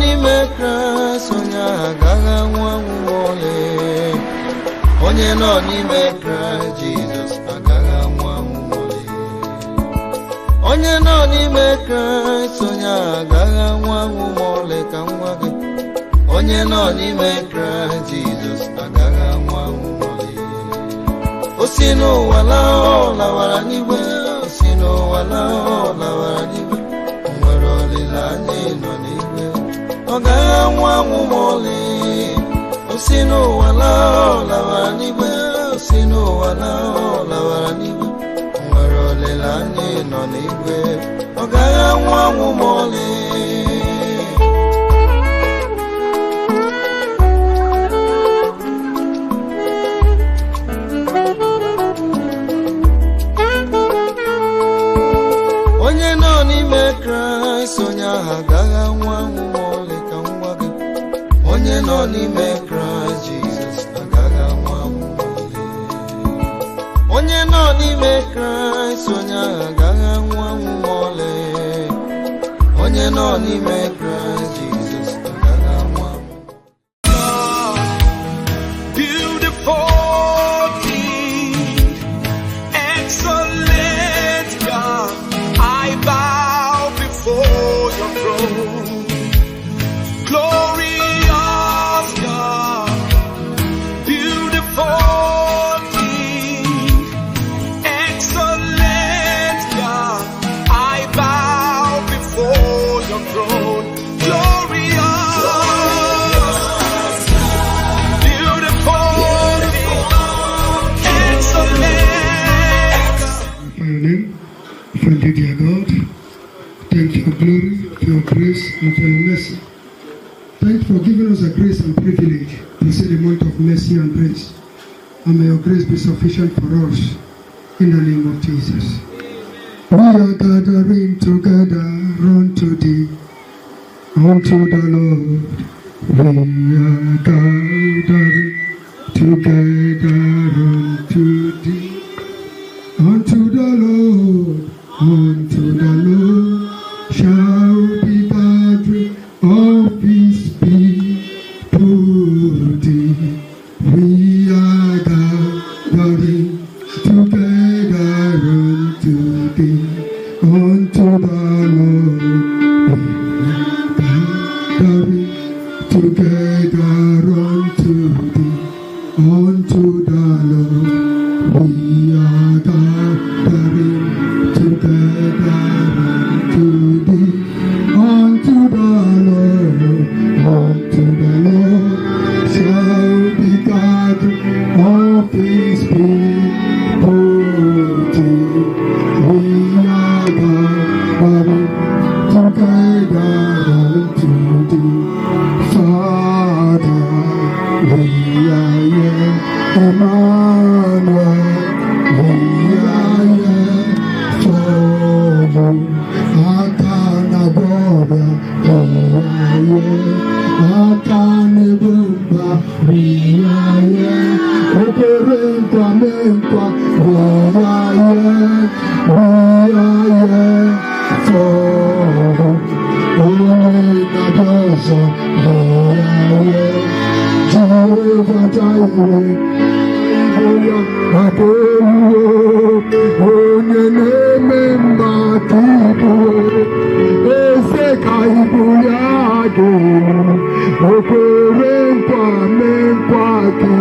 n'ime Kraịst onye agaghị anwụ anwụ ole. Onye nọ n'ime Kraịst Jizọs agaghị anwụ anwụ ole. Onye nọ n'ime Kraịst onye agaghị anwụ anwụ ole ka nwa gị. Onye nọ n'ime Kraịst Jizọs agaghị anwụ anwụ ole. O si n'ụwa laa ọ lawara n'igwe, o si n'ụwa laa ọ lawara n'igwe. O nwere olileanya ịnọ n'igwe, ọ gaghị anwụ anwụ ma ọlị. O si n'ụwa laa ọ lawara n'igwe, o si n'ụwa laa ọ lawara n'igwe. O nwere olileanya ịnọ n'igwe, ọ gaghị anwụ anwụ ma ọlị. Onye nọ n'ime Kraịst onye ahụ agaghị anwụ anwụ ma ọlị ka nwa gị. Onye nọ n'ime Kraịst Jizọs agaghị anwụ anwụ ma ọlị. Onye nọ n'ime Kraịst onye ahụ agaghị anwụ anwụ ma ọlị. Onye nọ n'ime Kraịst Jizọs agaghị anwụ anwụ. Beautiful King, excellent God, I bow before your throne. Glorious God, beautiful King, excellent God, I bow before your throne. Glorious, beautiful King, excellent. For your name, for you, dear God. Thank you for glory, for your grace, and for your mercy. Thank you for giving us a grace and privilege to see the month of mercy and grace. And may your grace be sufficient for us in the name of Jesus. We are gathering together unto thee, unto the Lord. We are gathering together unto thee, unto the Lord, unto the Lord shall be gathering of his people thee. We are gathering together unto thee, unto the Lord. We are gathering together unto thee, unto the Lord. We are gathering together unto thee, unto the Lord, unto the Lord shall be gathered of his people thee. We are gathering together unto thee, Father. We are here, Emmanuel. We are here for you. Akanagora, we are here. Akanebumba, we are here. Okerenta menta, we are here. We are here for you. Omenadosa, we are here. Jehovah Jireh, onye na-eme mmadụ ibu eze ka ibu ya dị, okwere nkwa mee nkwa gị,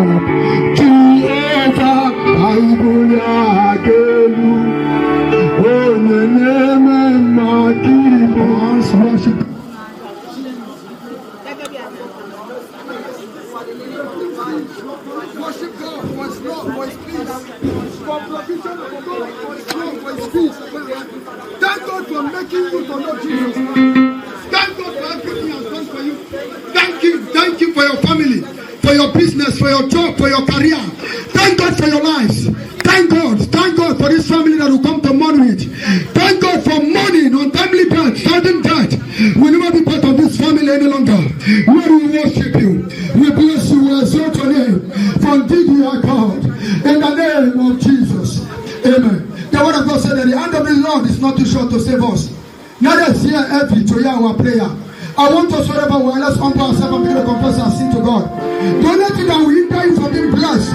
Jehova ka ibu ya dị elu, onye na-eme mmadụ ibu. Worship God for his love, for his peace, for provision, for God, for his love, for his peace. Thank God for making you to know Jesus. Thank God for everything he has done for you. Thank you for your family, for your business, for your job, for your career. Thank God for your lives. Thank God for this family that will come to mourn with. Thank God for mourning, untimely death, sudden death. We'll never be part of this family any longer. Lord, we worship you. We bless you. We exalt your name. For indeed we are called. In the name of Jesus. Amen. The word of God said that the hand of the Lord is not too short to save us. Neither is here heavy to hear our prayer. I want us wherever we are, let's humble ourselves and begin to confess our sin to God. The only thing that will hinder you from being blessed,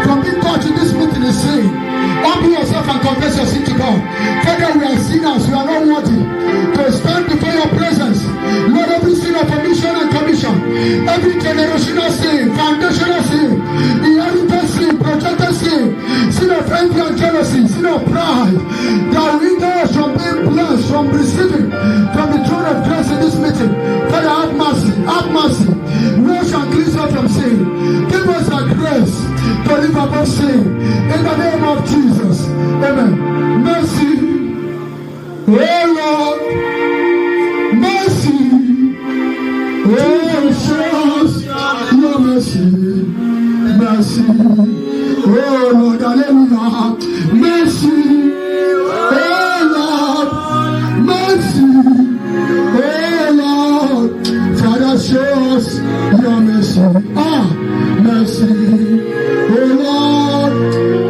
from being touched in this meeting is sin. Humble yourself and confess your sin to God. Father, we are sinners, we are not worthy to stand before your presence. Lord, every sin of omission and commission, every generational sin, foundational sin, inherited sin, projected sin, sin of envy and jealousy, sin of pride, that will hinder us from being blessed, from receiving from the throne of grace in this meeting. Father, have mercy, have mercy. Wash and cleanse us from sin. Give us a grace to live above sin. In the name of Jesus. Amen. Mercy. Oh Lord. Mercy. Oh, show us your mercy. Mercy. Oh Lord, hallelujah. Mercy. Oh Lord. Mercy. Oh Lord. Father, show us your mercy. Mercy. Oh Lord.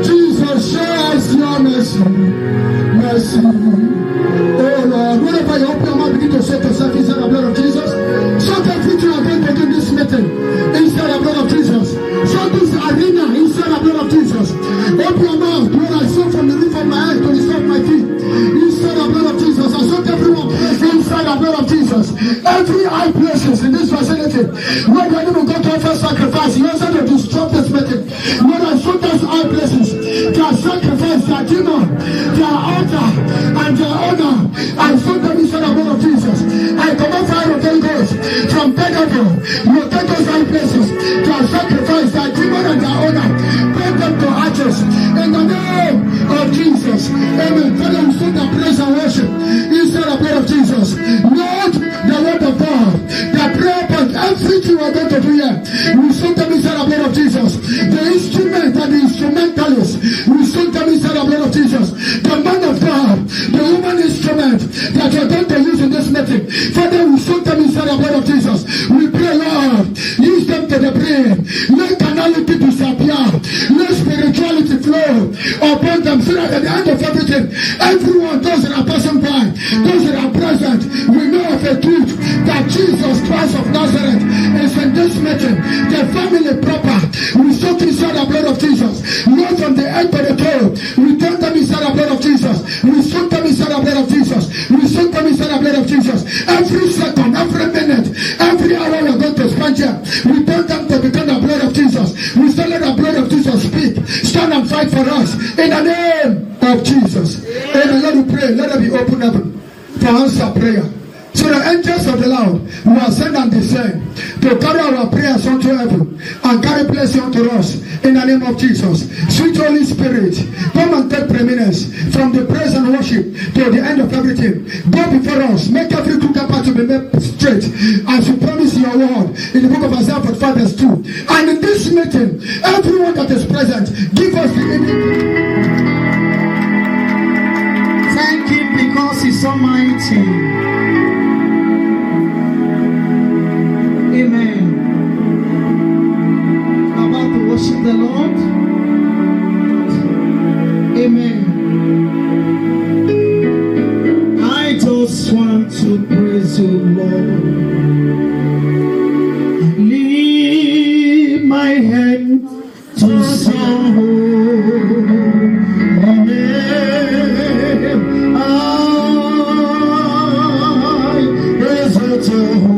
Jesus, show us your mercy. Mercy. Oh Lord. Whenever you open your mouth, begin to soak yourself inside the blood of Jesus. Soak everything you're going to do in this meeting inside the blood of Jesus. Soak this arena inside the blood of Jesus. Open your mouth. Lord, I soak from the roof of my head to the sole of my feet inside the blood of Jesus. I soak everyone inside the blood of Jesus. Every high places in this vicinity where the enemy go to offer sacrifice, he also to disrupt this meeting. Lord, I soak those high places, their sacrifice, their demon, their altar, and their honor. I soak them inside the blood of Jesus. I command fire of Holy Ghost from Pentacle, locate those high places, their sacrifice, their demon, and their honor. Bring them to ashes in the name of Jesus. Amen. Father, we soak the praise and worship inside the blood of Jesus. Lord, the word of God, the prayer point, everything we're going to do here, we soak them inside the blood of Jesus. The instrument and the instrumentalist, we soak them inside the blood of Jesus. The man of God, the human instrument that you're going to use in this meeting, Father, we soak them inside the blood of Jesus. We pray, Lord, use them to the brain. Let carnality disappear. Let spirituality flow upon them so that at the end of everything, everyone, those that are passing by, those that are present, we know of a truth that Jesus Christ of Nazareth is in this meeting. The family proper, we soak inside the blood of Jesus. Lord, from the end to the toe, we turn them inside the blood of Jesus. We soak them inside the blood of Jesus. We soak them inside the blood of Jesus. Every second, every minute, every hour we're going to spend here, we turn them to become the blood of Jesus. We say, let the blood of Jesus speak. Stand and fight for us in the name of Jesus. Amen. Let me pray. Let it be open heaven for answer prayer. So the angels of the Lord will ascend and descend to carry our prayers unto heaven and carry blessing unto us in the name of Jesus. Sweet Holy Spirit, come and take preeminence from the praise and worship to the end of everything. Go before us, make every crooked path to be made straight as you promise your word in the book of Isaiah 45 verse 2. And in this meeting, everyone that is present, give us the Thank him because he's almighty. Amen. We're about to worship the Lord. Amen. I just want to praise you, Lord. I lift my hand to sing your name. I exalt your holy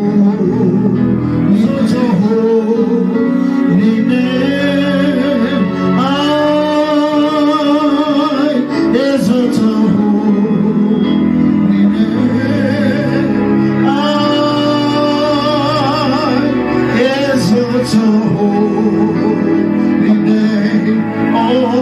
name. I exalt your holy name. I exalt your holy name. Oh,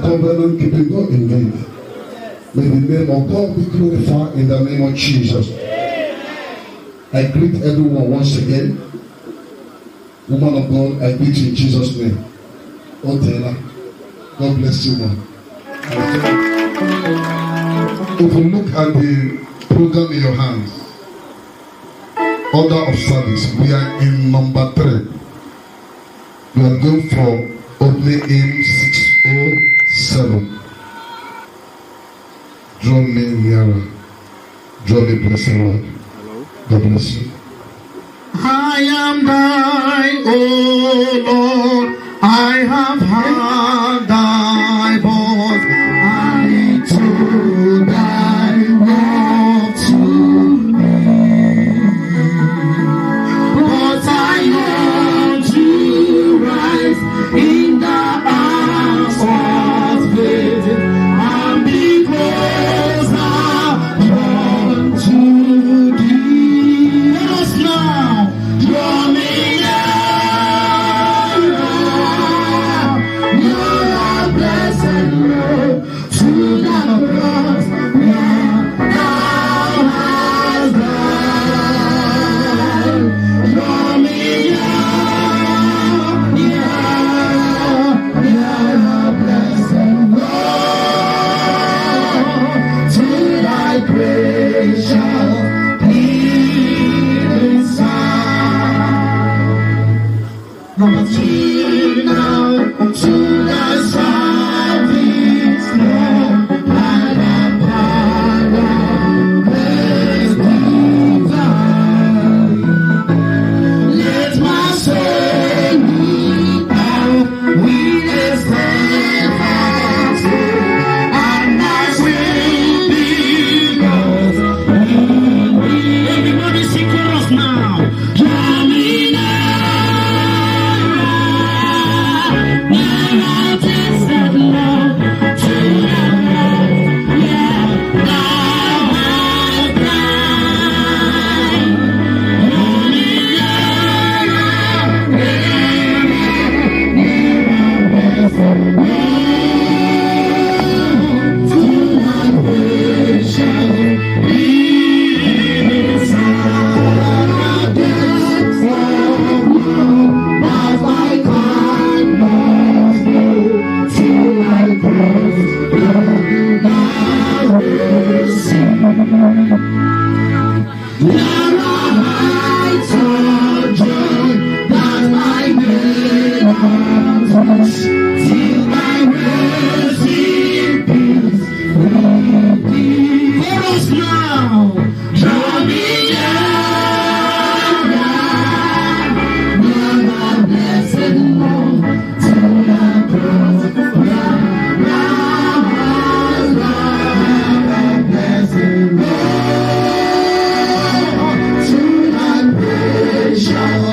covenant keeping God indeed. May the name of God be glorified in the name of Jesus. I greet everyone once again. Woman of God, I greet you in Jesus' name. Oh, Taylor, God bless you, man. If you look at the program in your hands, order of service, we are in number 3. We are going for opening in 6:07. Draw me nearer. Draw me, bless the Lord. God bless you. I am thine, O Lord. I have heard thy voice. I to thy love to me. But I want to rise in the arms of faith and be closer unto thee. Let us now draw me nearer, your blessed Lord, to the cross where thou hast died. Draw me nearer, your blessed Lord, to thy gracious healing side. Number 2 now, to thy service, Lord, by the power praise divine. Let my soul look out with a steadfast faith, and my will be yours. Everybody sing chorus now. Draw me nearer, blessed Lord, to the cross, yeah, thou hast died. Draw me till my mercy peace with thee. Chorus now. Draw me nearer, blessed Lord, to the cross where thou hast died. Blessed Lord, to thy gracious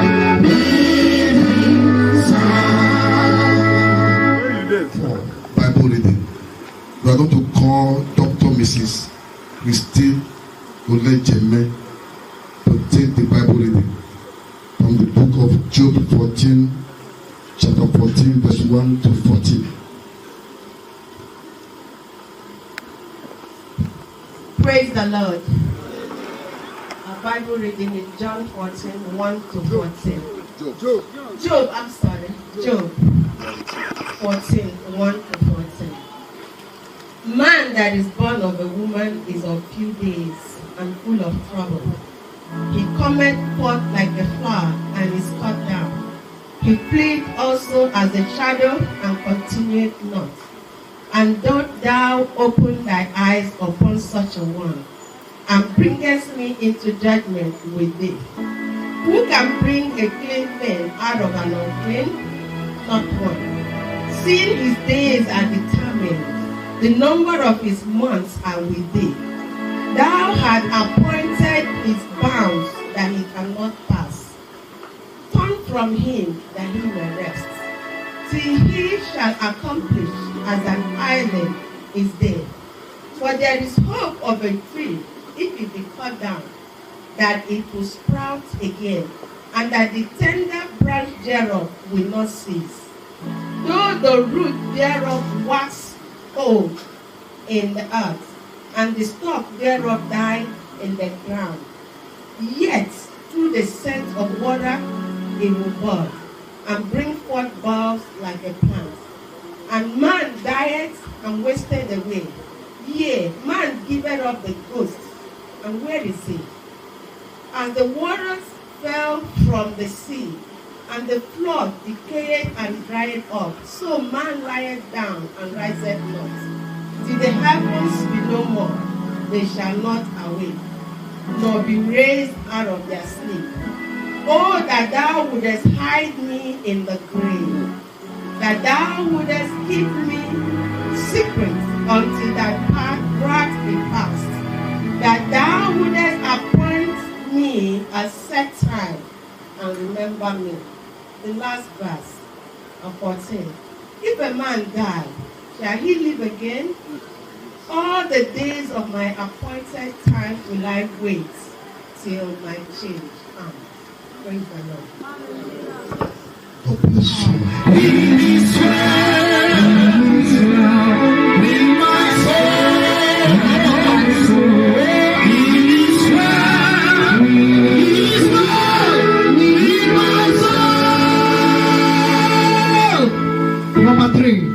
healing side. Bible reading. We are going to call Dr. Mrs. Christine Olejeme to take the Bible reading from the book of Job 14, chapter 14, verse 1 to 14. Praise the Lord. Our Bible reading is John 14, 1 to 14. Job 14, 1 to 14. Man that is born of a woman is of few days and full of trouble. He cometh forth like a flower and is cut down. He fleeth also as a shadow and continueth not. And dost thou open thy eyes upon such a one, and bringest me into judgment with thee? Who can bring a clean thing out of an unclean? Not one. Seeing his days are determined, the number of his months are with thee. Thou hast appointed his bounds that he cannot pass. Turn from him that he may rest, till he shall accomplish as an island is there. For there is hope of a tree, if it be cut down, that it will sprout again, and that the tender branch thereof will not cease. Though the root thereof wax sowed in the earth, and the stalk thereof died in the ground. Yet through the scent of water it will bud, and bring forth bulbs like a plant. And man dieth and wasted away. Yea, man giveth up the ghost, and where is he? As the waters fell from the sea, and the flood decayed and dried up, so man lieth down and riseth not. Till the heavens be no more, they shall not awake, nor be raised out of their sleep. Oh, that thou wouldest hide me in the grave, that thou wouldest keep me secret until thy wrath be past, that thou wouldest appoint me a set time and remember me. The last verse of 14. If a man die, shall he live again? All the days of my appointed time will I wait till my change. Amen. Praise the Lord. God bless you. Number 3.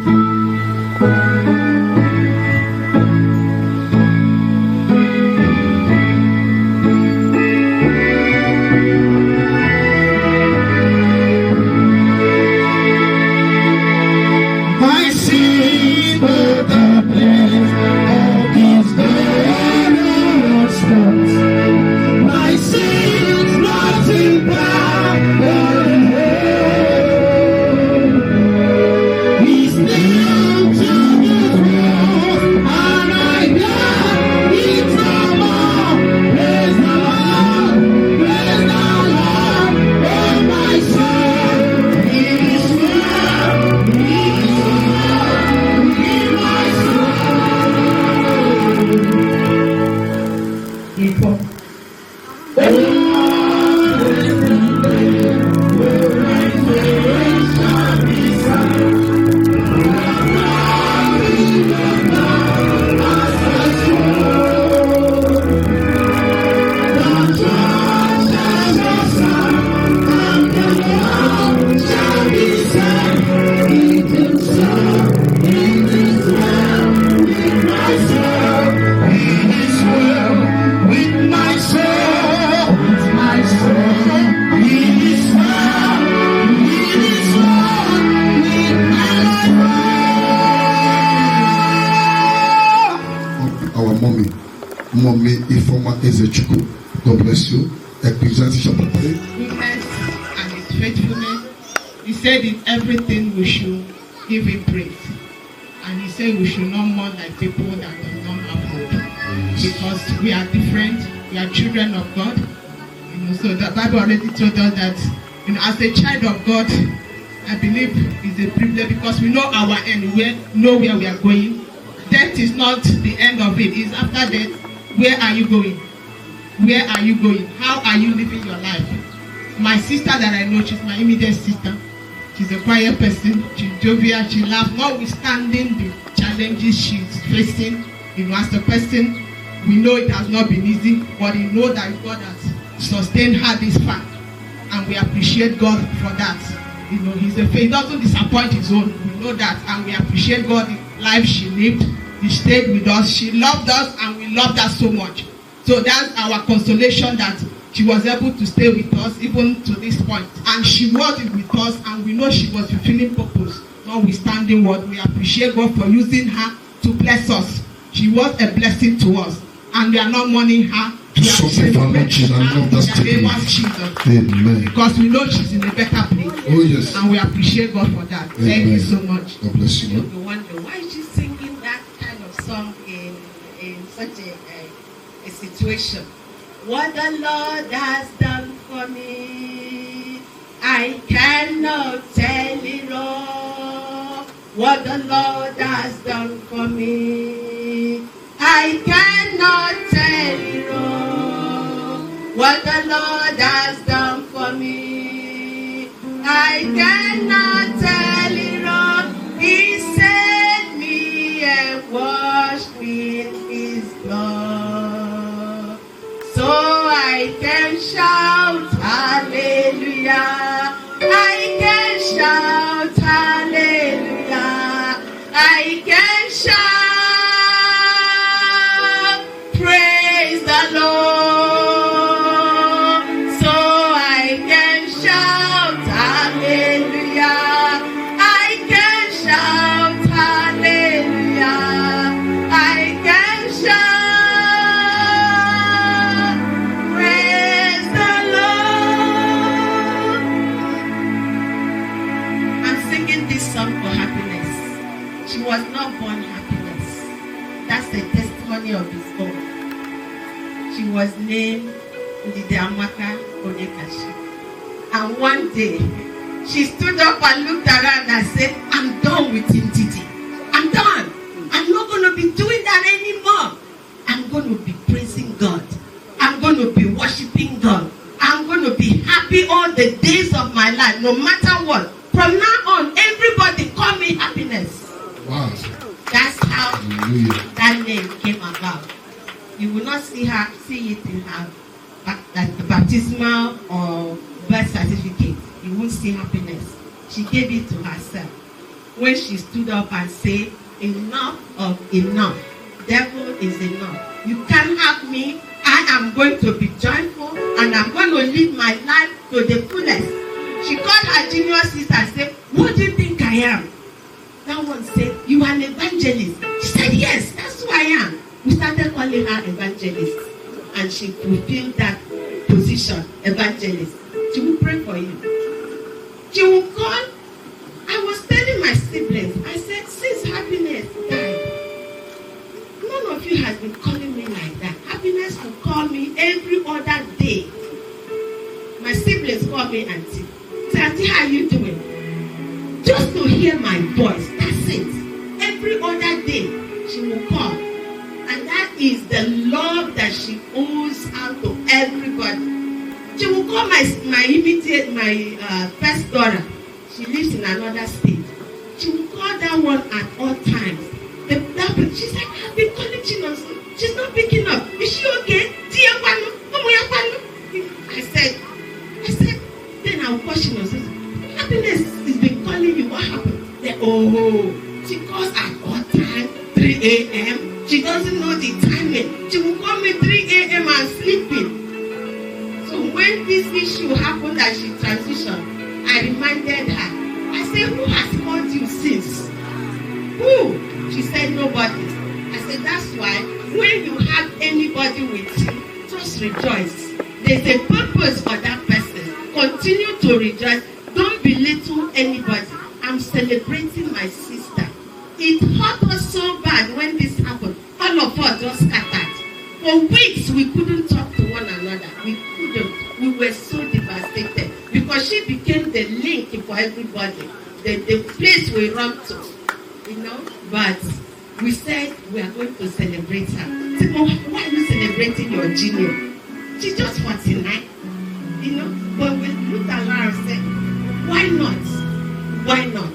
My sin, but the place of His glorious steps. My sins, nothing but He's nailed to the cross, and I got eternal. Praise the Lord, oh my soul. He is well, He is well, in my soul. People. Mommy Ifoma Ezechiku. God bless you. Ecclesiastes chapter 3. Goodness and His faithfulness. He said in everything we should give Him praise. And He said we should not mourn like people that do not have hope. Because we are different. We are children of God. So the Bible already told us that as a child of God, I believe is a privilege because we know our end. We know where we are going. Death is not the end of it. It's after death. Where are you going? Where are you going? How are you living your life? My sister that I know, she's my immediate sister. She's a quiet person. She's jovial. She laughs, notwithstanding the challenges she's facing. As a person, we know it has not been easy, but we know that God has sustained her this far, and we appreciate God for that. He's a faith. He doesn't disappoint His own. We know that, and we appreciate God the life she lived. He stayed with us. She loved us, and we loved her so much. So that's our consolation that she was able to stay with us even to this point. And she was with us, and we know she was fulfilling purpose, notwithstanding what. We appreciate God for using her to bless us. She was a blessing to us, and we are not mourning her. We are celebrating her in the name of Jesus. Amen. Because we know she's in a better place. Oh yes. And we appreciate God for that. Amen. Thank you so much. God bless you. You wonder why is she singing that kind of song in such a situation? What the Lord has done for me, I cannot tell it all. What the Lord has done for me, I cannot tell it all. What the Lord has done for me, I cannot tell it all. He set me and I can shout, praise the Lord. So I can shout, hallelujah. I can shout, hallelujah. I can shout, praise the Lord. I'm singing this song for happiness. She was not born happiness. That's the testimony of his own. She was named Onyekachi. And one day, she stood up and looked around and said, I'm done with Ndidi. I'm done. I'm not going to be doing that anymore. I'm going to be praising God. I'm going to be worshiping God. I'm going to be happy all the days of my life, no matter what. From now on, everybody call me happiness. Wow. That's how Hallelujah. that name came about. You will not see it in her like the baptismal or birth certificate. You won't see happiness. She gave it to herself when she stood up and said, enough of enough. Devil is enough. You can't have me. I am going to be joyful and I'm going to live my life to the fullest. She called her junior sister and said, what do you think I am? That one said, you are an evangelist. She said, yes, that's who I am. We started calling her evangelist. And she fulfilled that position, evangelist. She will pray for you. She will call. I was telling my siblings, I said, since happiness died, none of you has been calling me like that. Happiness will call me every other day. My siblings call me auntie. Say, auntie, how are you doing? Just to hear my voice, that's it. Every other day, she will call. And that is the love that she owes out to everybody. She will call my first daughter. She lives in another state. She will call that one at all times. She's like, I've been calling Chinoso. She's not picking up. Is she okay? I said, then I'll call Chinoso. Happiness has been calling you. What happened? Then, she calls at all time, 3 a.m. She doesn't know the timing. She will call me 3 a.m. and sleeping. So when this issue happened that she transitioned, I reminded her. I said, who has called you since? Who? She said, nobody. I said, that's why when you have anybody with you, just rejoice. There's a purpose for that person. Continue to rejoice. Don't belittle anybody. I'm celebrating my sister. It hurt us so bad when this happened. All of us just scattered. For weeks, we couldn't talk to one another. We couldn't. We were so devastated because she became the link for everybody. The place we run to, you know. But we said we are going to celebrate her. Say, oh, why are you celebrating your junior? She's just 49, you know. But we looked at her and said, why not? Why not?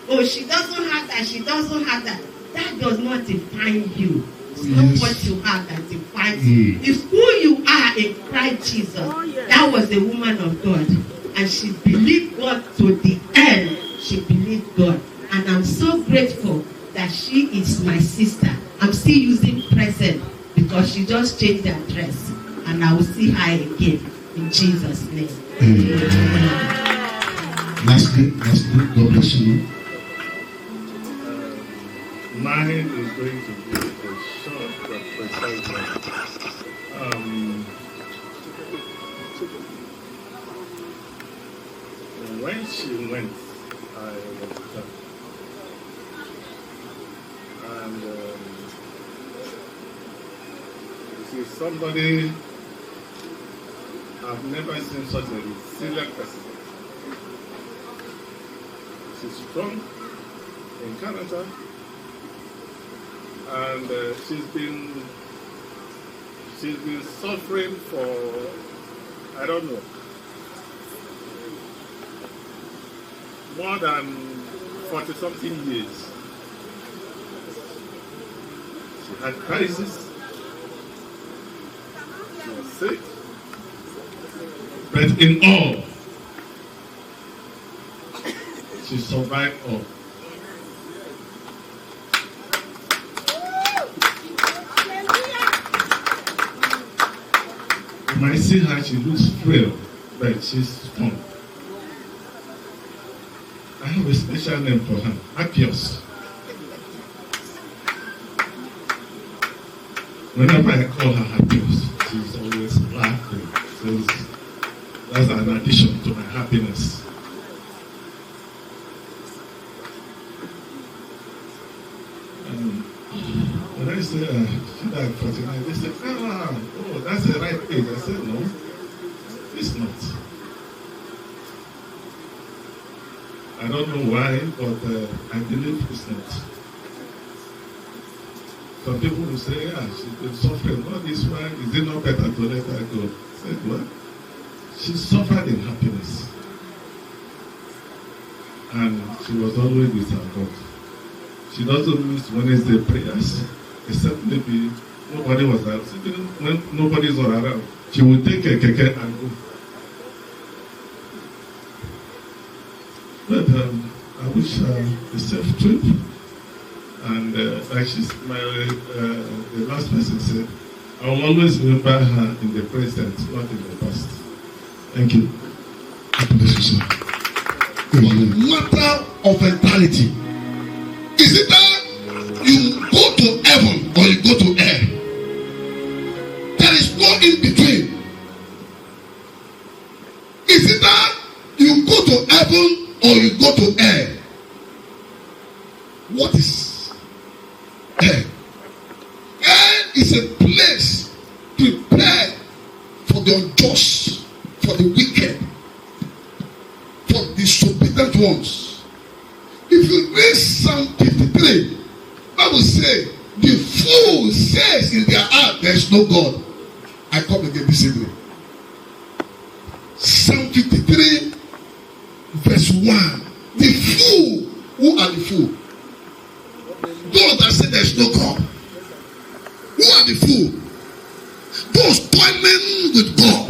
Oh, she doesn't have that. She doesn't have that. That does not define you. It's not what you have that defines you. It's who you are in Christ Jesus. That was the woman of God. And she believed God to the end. She believed God. And I'm so grateful that she is my sister. I'm still using present because she just changed her dress. And I will see her again in Jesus' name. That's good. That's good. God bless you. Mine is going to be a short but precise one. When she went, I was done. And you see, somebody I've never seen such a resilient person. She's strong in Canada. And she's been suffering for, I don't know, more than 40-something years. She had crisis. She was sick. But in all, she survived all. might see her, she looks frail, but she's strong. I have a special name for her, Apios. Whenever I call her Apios, she's always laughing. So that's an addition to my happiness. When I say she died 49, they said, oh, that's the right age. I said, no, it's not. I don't know why, but I believe it's not. Some people will say, she's been suffering all this while. Is it not better to let her go? I said, what? She suffered in happiness. And she was always with her God. She doesn't miss Wednesday prayers, except maybe nobody was around. When nobody's around, she will take a keke and go. But I wish her a safe trip. And like the last person said, I will always remember her in the present, not in the past. Thank you. God bless you, sir. Matter of eternity. Is it that you go to heaven or you go to hell? There is no in between. Is it that you go to heaven or you go to hell? What is hell? Hell is a place prepared for the unjust, for the wicked, for the disobedient ones. If you read Psalm 53, Bible says, the fool says in their heart, there is no God. I come again this evening. Psalm 53, verse 1. The fool, who are the fool? Those that say there is no God. Who are the fool? Those toiling with God.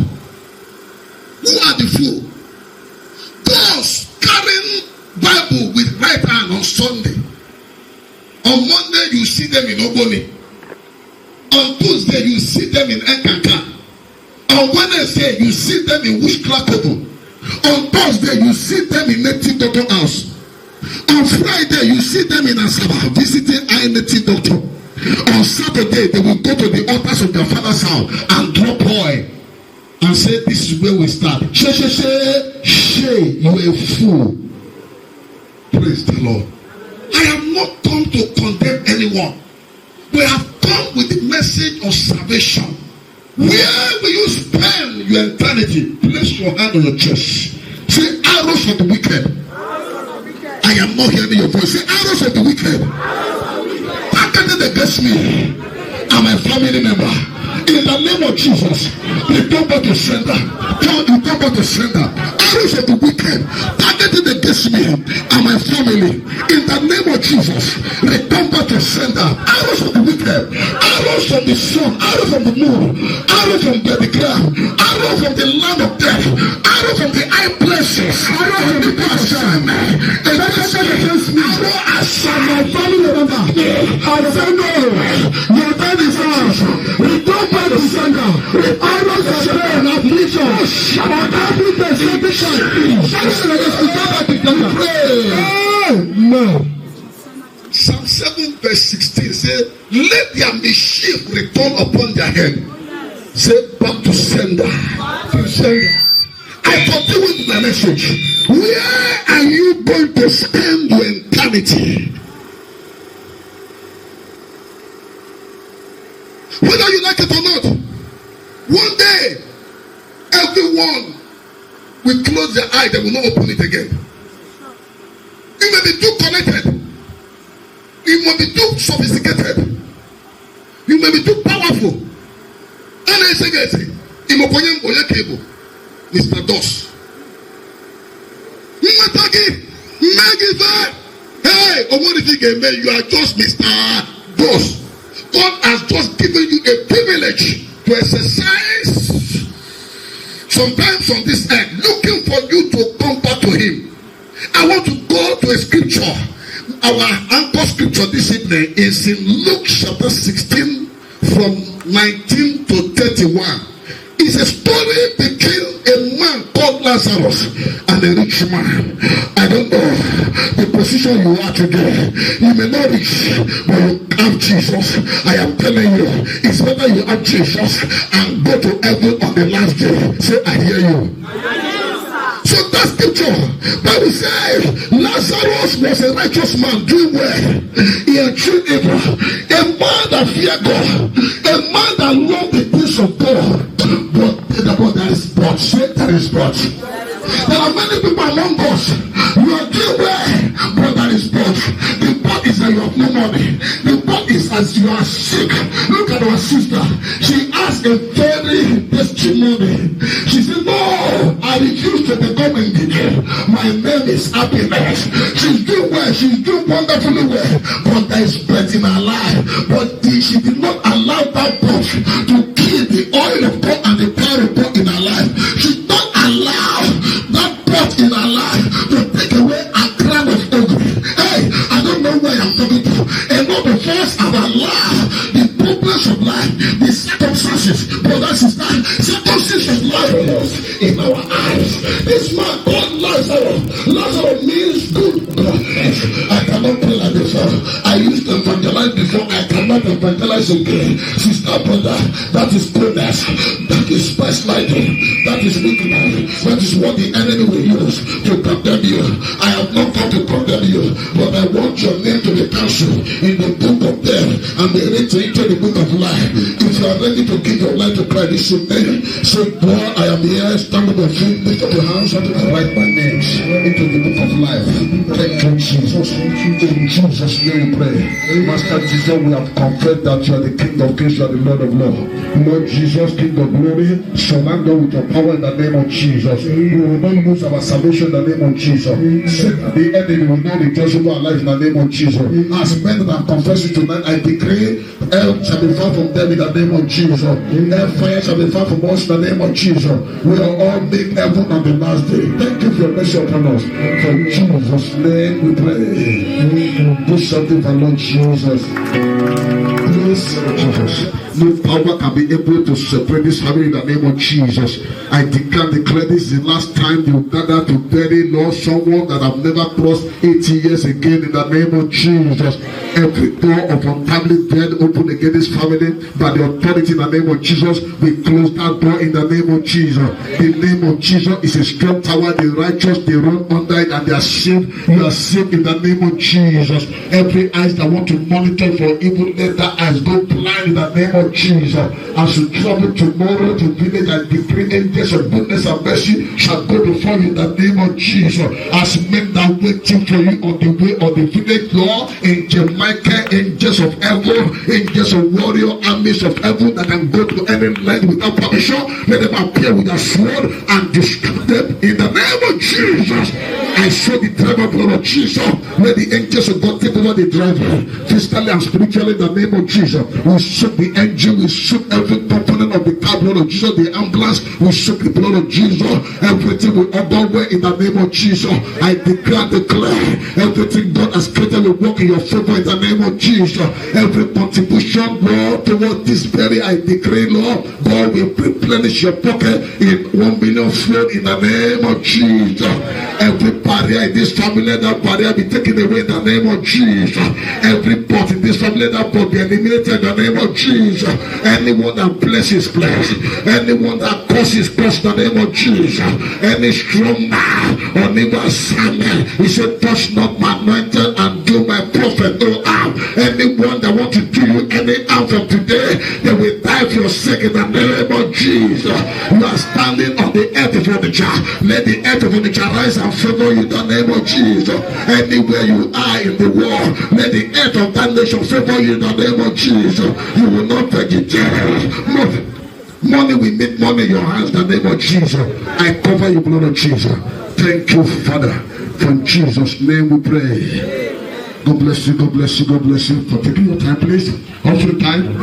Who are the fool? Those carrying Bible with right hand on Sunday. On Monday you see them in Oboni. On Tuesday you see them in Ekaka. On Wednesday you see them in Wishklakobo. On Thursday you see them in Native Doctor House. On Friday you see them in Asaba visiting a native doctor. On Saturday they will go to the altars of their father's house and drop oil and say, this is where we start. She, you a fool. Praise the Lord. I have not come to condemn anyone. We have come with the message of salvation. Where will you spend your eternity? Place your hand on your chest. Say, arrows of the wicked. I am not hearing your voice. Say, arrows of the wicked. Targeted against me and my family member. In the name of Jesus, return back to sender. Return back to sender. Arrows of the wicked targeted against me and my family. In the name of Jesus, return back to sender. Arrows of the wicked, arrows from the sun, arrows from the moon, arrows from the ground, arrows from the land of death, arrows from the high places, arrows from the past time. Against me, arrow as my family member. I say no. Your time is ours. Return back to sender. Arrows of prayer and affliction. But every persecution. No. Psalm 7 verse 16 says, let their mischief return upon their head. Say, back to sender. To sender. I continue with my message. Where are you going to spend your eternity? Whether you like it or not, one day, everyone will close their eye, they will not open it again. You may be too connected. You may be too sophisticated. You may be too powerful. Mr. Dos. Hey, you are just Mr. Dos. God has just given you a privilege to exercise sometimes on this earth, looking for you to come back to Him. I want to go to a scripture. Our anchor scripture this evening is in Luke chapter 16 from 19 to 31. It's a story between a man called Lazarus and a rich man. I don't know the position you are today. You may not reach, but you have Jesus. I am telling you, it's better you have Jesus and go to heaven on the last day. Say, I hear you. So that scripture, Bible says Lazarus was a righteous man doing well. He achieved evil. A man that feared God. A man that loved the things of God. But there is but. Say there is but. There are many people among us. You are doing well, but there is but. The but is that you have no money. The but is as you are sick. Look at our sister. She asked a very testimony. She said, no, I refuse to become indigent. My name is happiness. She's doing well. She's doing wonderfully well. But there is breath in her life. But she did not allow that pot to kill the oil of God and the power of God in her life. She did not allow that pot in her life to take away a crown of ogre. Hey, I don't know where I'm talking to. And not the first of our life, the problems of life, the circumstances, brother, sister, circumstances of life in our eyes. This man called Lazarus. Lazarus means good. I cannot pray like this. I used to evangelize before. I cannot evangelize again. Sister, brother, that is goodness. That is backsliding. That is weakness. That is what the enemy will use to condemn you. I have not come to condemn you, but I want your name to be cancelled in the book of death and be written into the book of life. If you are ready to give your life to Christ, this name, say, God, I am here. Stand up your feet, lift up your hands, and write my names into the book of life. Thank you, Jesus. In Jesus' name we pray. Master Jesus, we have confessed that you are the King of Kings, you are the Lord of Lords. Lord Jesus, King of glory, surround us with your power in the name of Jesus. We will not lose our salvation in the name of Jesus. The enemy will not rejoice over our life in the name of Jesus. As men that are confessing tonight, I decree hell shall be far from them in the name of Jesus. Hellfire shall be far from us in the name of Jesus. We are all make heaven on the last day. Thank you for your mercy upon us. For Jesus' name we pray. Do something for Lord Jesus. Please, Jesus. No power can be able to separate this family in the name of Jesus. I declare this is the last time you gather to bury, Lord, someone that have never crossed 80 years again in the name of Jesus. Every door of untimely death open against this family by the authority in the name of Jesus. We close that door in the name of Jesus. The name of Jesus is a strong tower. The righteous, they run under it and they are saved. You are saved in the name of Jesus. Every eyes that want to monitor for evil, let that eyes go blind in the name of Jesus. As you travel tomorrow to village and decree angels of goodness and mercy shall go before you in the name of Jesus. As men that waiting for you on the way of the village, Lord, in Jamaica, angels of heaven, angels of warrior armies of heaven that can go to any land without permission, let them appear with a sword and destroy them in the name of Jesus. I saw the driver blood of Jesus. Let the angels of God take over the driver, physically and spiritually in the name of Jesus. We shook the engine, we shook every component of the car, blood of Jesus, the ambulance, we shook the blood of Jesus. Everything will order well in the name of Jesus. I declare everything God has created will work in your favor in the name of Jesus. Every contribution, Lord, toward this very, I declare, Lord, God will replenish your pocket in 1 million flow in the name of Jesus. Every barrier in this family, let that barrier be taken away in the name of Jesus. Every pot in this family, let that pot be eliminated in the name of Jesus. Anyone that blesses, bless. Anyone that curses, curse in the name of Jesus. Any strong man or neither Samuel, he said, touch not my anointed and do my prophet no harm. Anyone that want to do you any harm from today, they will die for your sake in the name of Jesus. You are standing on the earth of furniture. Let the earth of furniture rise and favor you in the name of Jesus. Anywhere you are in the world, let the earth of that nation favor you in the name of Jesus. You will not vegetate. Money will make money in your hands in the name of Jesus. I cover you, blood of Jesus. Thank you, Father. From Jesus' name we pray. God bless you, God bless you, God bless you. For taking your time, please. All for the time.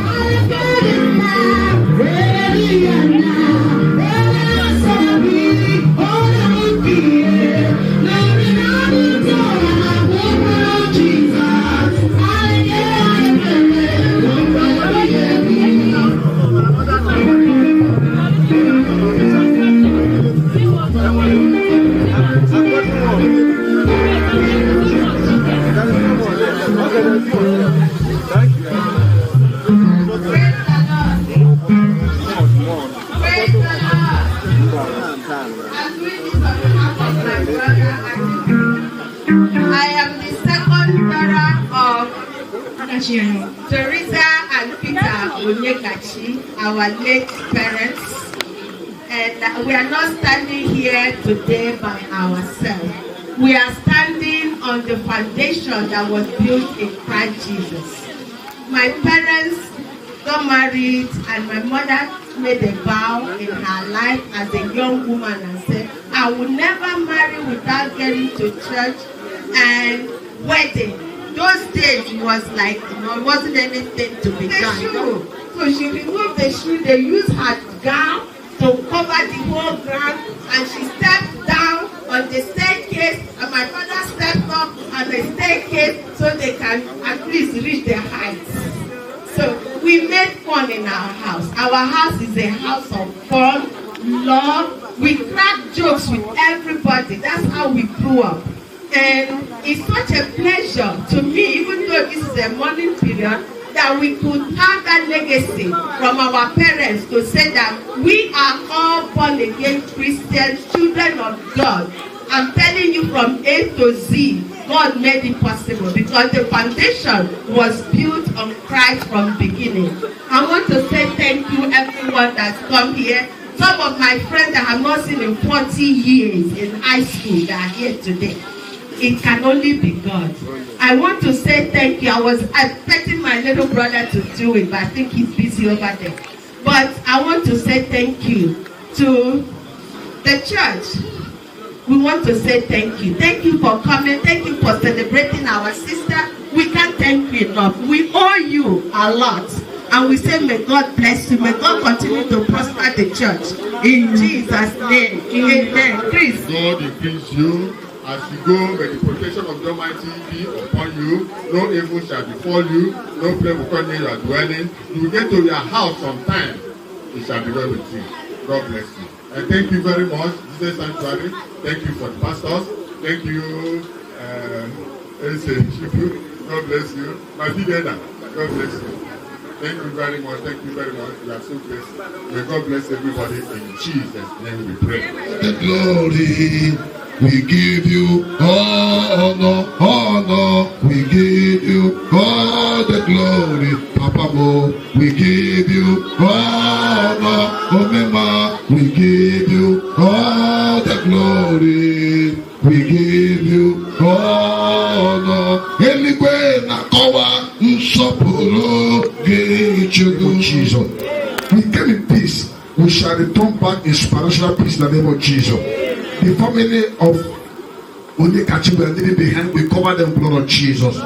Teresa and Peter Onyekachi, our late parents. And we are not standing here today by ourselves. We are standing on the foundation that was built in Christ Jesus. My parents got married and my mother made a vow in her life as a young woman and said, I will never marry without getting to church and wedding. Those days it was like, it wasn't anything to be done. No. So she removed the shoe, they used her gown to cover the whole ground, and she stepped down on the staircase, and my father stepped up on the staircase so they can at least reach their heights. So we made fun in our house. Our house is a house of fun, love. We crack jokes with everybody. That's how we grew up. And it's such a pleasure to me, even though this is a mourning period, that we could have that legacy from our parents to say that we are all born again Christians, children of God. I'm telling you, from A to Z, God made it possible because the foundation was built on Christ from the beginning. I want to say thank you everyone that's come here. Some of my friends that I have not seen in 40 years in high school that are here today. It can only be God. I want to say thank you. I was expecting my little brother to do it, but I think he's busy over there. But I want to say thank you to the church. We want to say thank you. Thank you for coming. Thank you for celebrating our sister. We can't thank you enough. We owe you a lot. And we say, may God bless you. May God continue to prosper the church. In Jesus' name. Amen. Chris. God increase you. As you go, may the protection of the Almighty be upon you. No evil shall befall you. No plague will come near your dwelling. You will get to your house sometime. It shall be well with you. God bless you. And thank you very much, Jesus Sanctuary. Thank you for the pastors. Thank you, God bless you. My Fidena, God bless you. Thank you very much. Thank you very much. You are so blessed. May God bless everybody in Jesus' name we pray. The glory. We give you honor, honor. We give you all the glory, Papa Mo. We give you honor, Omema. We give you all the glory. We give you honor. Eligwe na kowa nsopuru gechugu Jesus. We came in peace. We shall return back in supernatural peace in the name of Jesus. The family of Onyekachi we are leaving behind, we cover them blood of Jesus.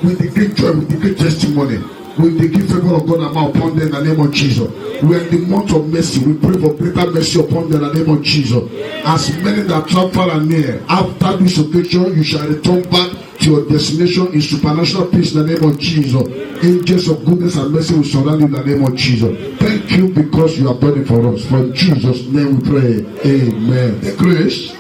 With the great joy, with the great testimony, with the gift favor of God upon them in the name of Jesus. We are in the month of mercy. We pray for greater mercy upon them in the name of Jesus. As many that travel far and near, after this occasion, you shall return back to your destination in supernatural peace in the name of Jesus. Angels of goodness and mercy will surround you in the name of Jesus. Thank you because you are burning for us. For in Jesus' name we pray. Amen. The grace.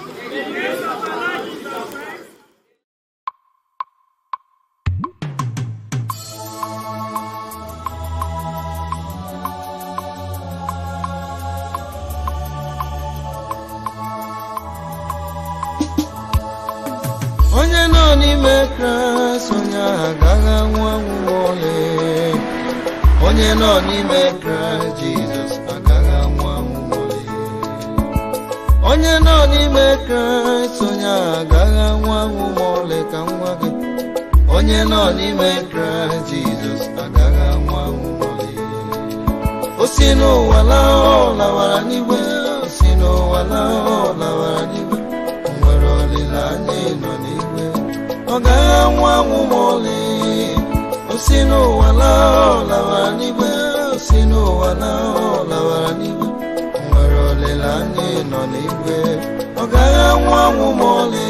Onye nọ n'ime Kraịst onye agaghị anwụ anwụ ole. Onye nọ n'ime Kraịst Jizọs agaghị anwụ anwụ ole. Onye nọ n'ime Kraịst onye agaghị anwụ anwụ ole ka nwa gị. Onye nọ n'ime Kraịst Jizọs agaghị anwụ anwụ ole. O si n'ụwa laa ọ lawara n'igwe. O si n'ụwa laa ọ lawara n'igwe. Nwere olileanya ịnọ n'igwe. Ọ gaghị anwụ anwụ ma ọlị. O si n'ụwa laa ọ lawara n'igwe. O si n'ụwa laa ọ lawara n'igwe. Nwere olileanya ịnọ n'igwe. Ọ gaghị anwụ anwụ ma ọlị.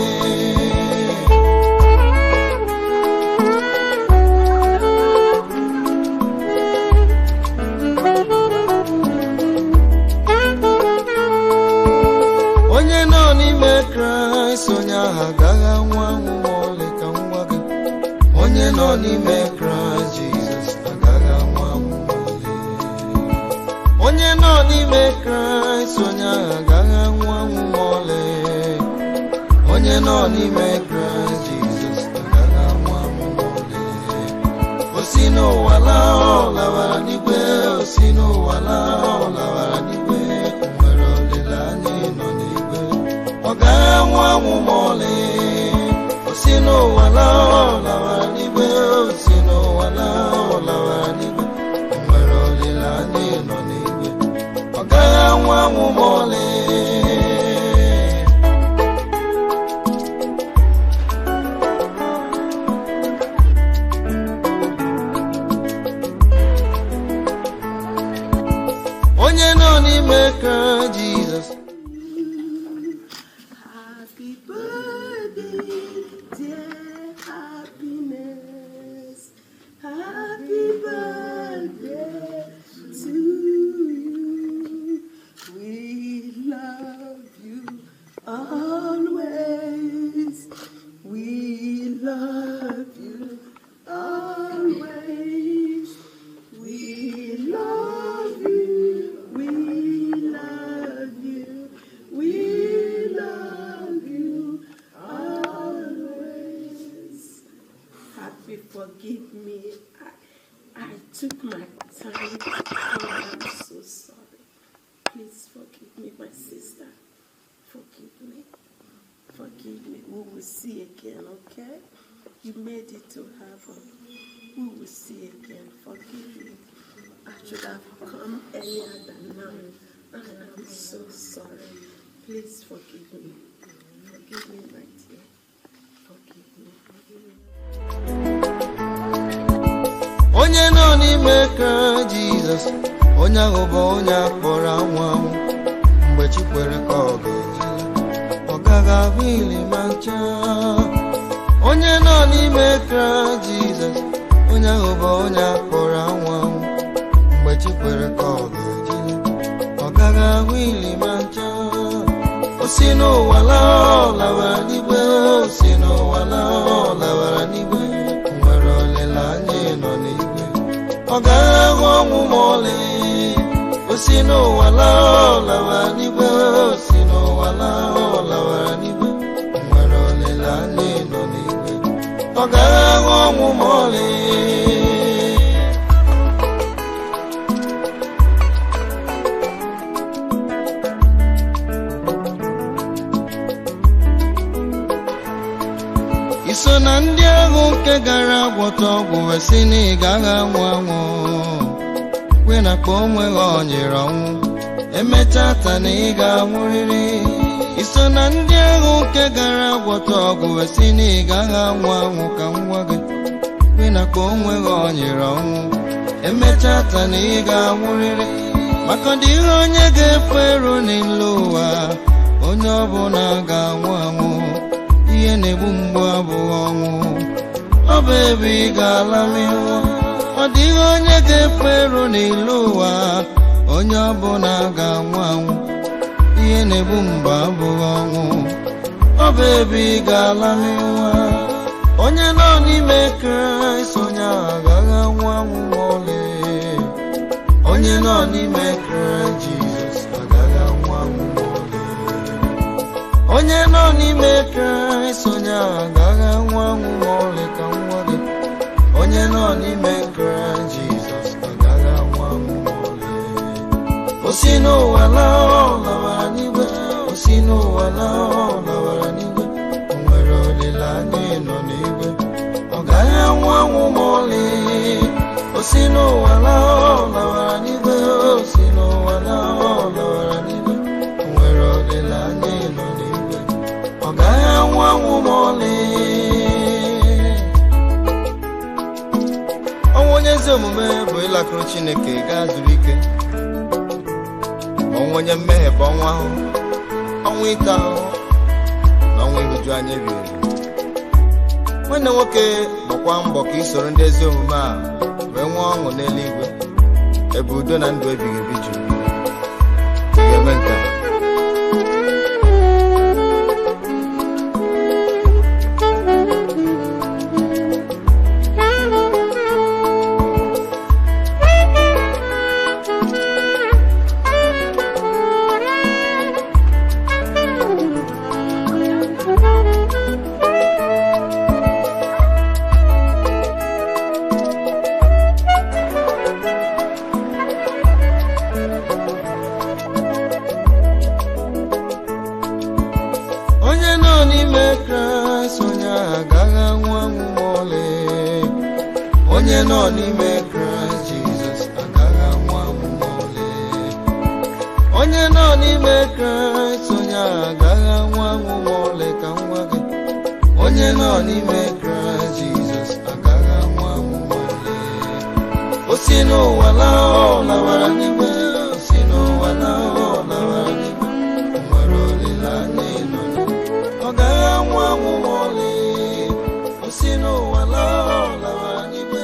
Onye nọ n'ime Kraịst onye ahụ agaghị anwụ anwụ ma ọlị ka nwa gị. Onye nọ n'ime Kraịst Jizọs agaghị anwụ anwụ ma ọlị. Onye nọ n'ime Kraịst onye ahụ agaghị anwụ anwụ ma ọlị. Onye nọ n'ime Kraịst Jizọs agaghị anwụ anwụ ma ọlị. O si n'ụwa laa ọ lawara n'igwe, o si n'ụwa laa ọ lawara n'igwe, o nwere olileanya ịnọ n'igwe, ọ gaghị anwụ anwụ ma ọlị. O si n'ụwa laa ọ lawara n'igwe, o si n'ụwa laa ọ lawara n'igwe, o nwere olileanya ịnọ n'igwe, ọ gaghị anwụ anwụ ma ọlị. Onye nọ n'ime Kraịst Jizọs. Happy birthday, dear happiness. Happy birthday to you. We love you always. We love you always. We love you. We love you. We love you always. Happy, forgive me. I took my time. I'm so sorry. Please forgive me, my sister. Forgive me. Forgive me. We will see again, okay? You made it to heaven. We will see again. Forgive me. I should have come earlier than now. And I'm so sorry. Please forgive me. Forgive me, my dear. Forgive me. Forgive me. Onye nọ n'ime Kraịst Jizọs, onye ahụ bụ onye akpọrọ anwụ anwụ. Mgbe chi kwere ka ọ ga-eji, ọ gaghị abụ ili ma ncha. Onye nọ n'ime Kraịst Jizọs, onye ahụ bụ onye akpọrọ anwụ anwụ. Mgbe chi kwere ka ọ ga-eji, ọ gaghị ahụ ili ma ncha. O si n'ụwa laa ọ lawara n'igwe, o si n'ụwa laa ọ lawara n'igwe, o nwere olileanya ịnọ n'igwe, ọ gaghị ahụ ọnwụ ma ọlị. O si n'ụwa laa ọ lawara n'igwe, o si n'ụwa laa ọ lawara n'igwe, o nwere olileanya ịnọ n'igwe, ọ gaghị ahụ ọnwụ ma ọlị. Iso na ndị ahụ nke gara gwọta ọgwụ wee sị na ị gaghị anwụ anwụ, kwe na kpa onwe ha ọnyere ọnwụ, emechaa taa na ị ga-anwụrịrị. Iso na ndị ahụ nke gara gwọta ọgwụ wee sị na ị gaghị anwụ anwụ, ka m gwa gị, kwe na kpa onwe ha ọnyere ọnwụ, emechaa taa na ị ga-anwụrịrị. Maka ọ dịghị onye ga-efu ero n'elu ụwa, onye ọbụla ga-anwụ anwụ. Ihe na-egbu mgbu abụghị ọnwụ, ọ bụ ebe ị ga-ala n'ihu. Ọ dịghị onye ga-efu ero n'elu ụwa, onye ọbụla ga-anwụ anwụ. Ihe na-egbu mgbu abụghị ọnwụ, ọ bụ ebe ị ga-ala n'ihu. Onye nọ n'ime Kraịst, onye ahụ agaghị anwụ anwụ ma ọlị. Onye nọ n'ime Kraịst Jizọs agaghị anwụ anwụ ma ọlị. Onye nọ n'ime Kraịst, onye ahụ agaghị anwụ anwụ ma ọlị, ka nwa gị. Onye nọ n'ime Kraịst Jizọs agaghị anwụ anwụ ma ọlị. O si n'ụwa laa ọ lawara n'igwe, o si n'ụwa laa ọ lawara n'igwe, o nwere olileanya ịnọ n'igwe, ọ gaghị anwụ anwụ ma ọlị. O si n'ụwa laa ọ lawara n'igwe, o si n'ụwa laa ọ lawara n'igwe, o nwere olileanya ịnọ n'igwe, ọ gaghị anwụ anwụ ma ọlị. Ọnwụ onye ezi omume bụ ịlakụrụ Chineke gaa zuru ike. Ọnwụ onye mmehie bụ ọnwụ ahụhụ, ọnwụ ike ahụhụ na ọnwụ ịhụju anya ebighị ebi. Nwanne nwoke, gbakwa mbọ ka ị soro ndị ezi omume a wee nwee ọṅụ n'eluigwe, ebe udo na ndụ ebighị ebi juru. Ị ga-eme nke a. nọ n'ime Kraịst Jizọs agaghị anwụ anwụ ma ọlị. Onye nọ n'ime Kraịst onye ahụ agaghị anwụ anwụ ma ọlị ka m gwa gị. Onye nọ n'ime Kraịst Jizọs agaghị anwụ anwụ ma ọlị. O si n'ụwa laa ọ lawara n'igwe, o si n'ụwa laa ọ lawara n'igwe. O nwere olileanya ịnọ n'igwe, ọ gaghị anwụ anwụ ma ọlị. O si n'ụwa laa ọ lawara n'igwe.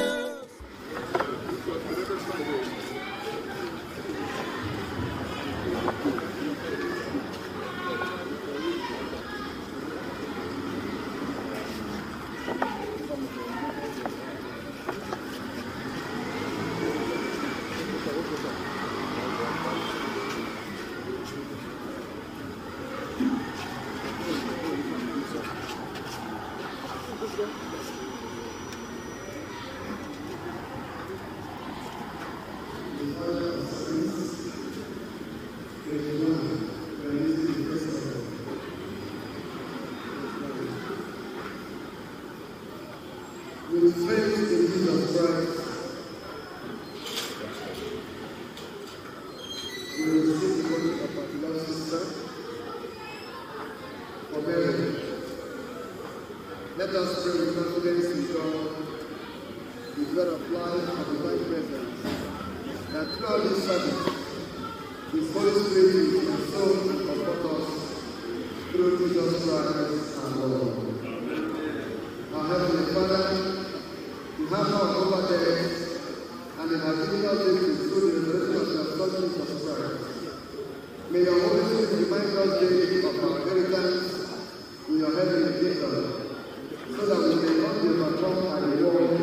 With faith in Jesus Christ, we will receive the body of our beloved sister for burial. Let us pray with confidence in God, with God of life and divine presence, that throughout this service, His Holy Spirit will soul and comfort us through Jesus Christ our Lord. Our Heavenly Father, you have now over there, and you have given us this through the resurrection of your Son Jesus Christ. May your Holy Spirit remind us daily of our inheritance in your heavenly kingdom, so that we may not be overcome by the world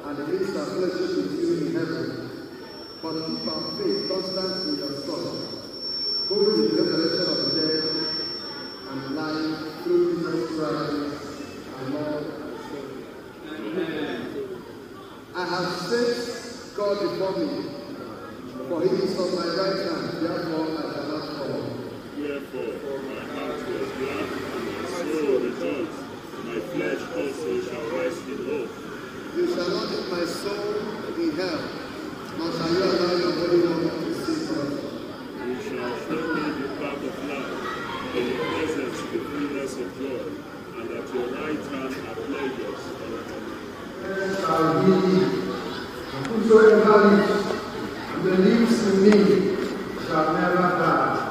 and miss our fellowship with you in heaven, but keep our faith constant in your Son, who is the resurrection of the dead and life through Jesus Christ, our Lord. Amen. I have set God before me, for He is on my right hand, therefore I shall not fall. Wherefore, my heart was glad, and my soul rejoiced. My flesh also shall rest in hope. You shall not put my soul in hell, nor shall you allow your Holy One to see corruption. You shall show me the path of life, in your presence the fullness of joy, and at your right hand are pleasures forevermore. Shall he live, and whosoever lives and believes in me shall never die.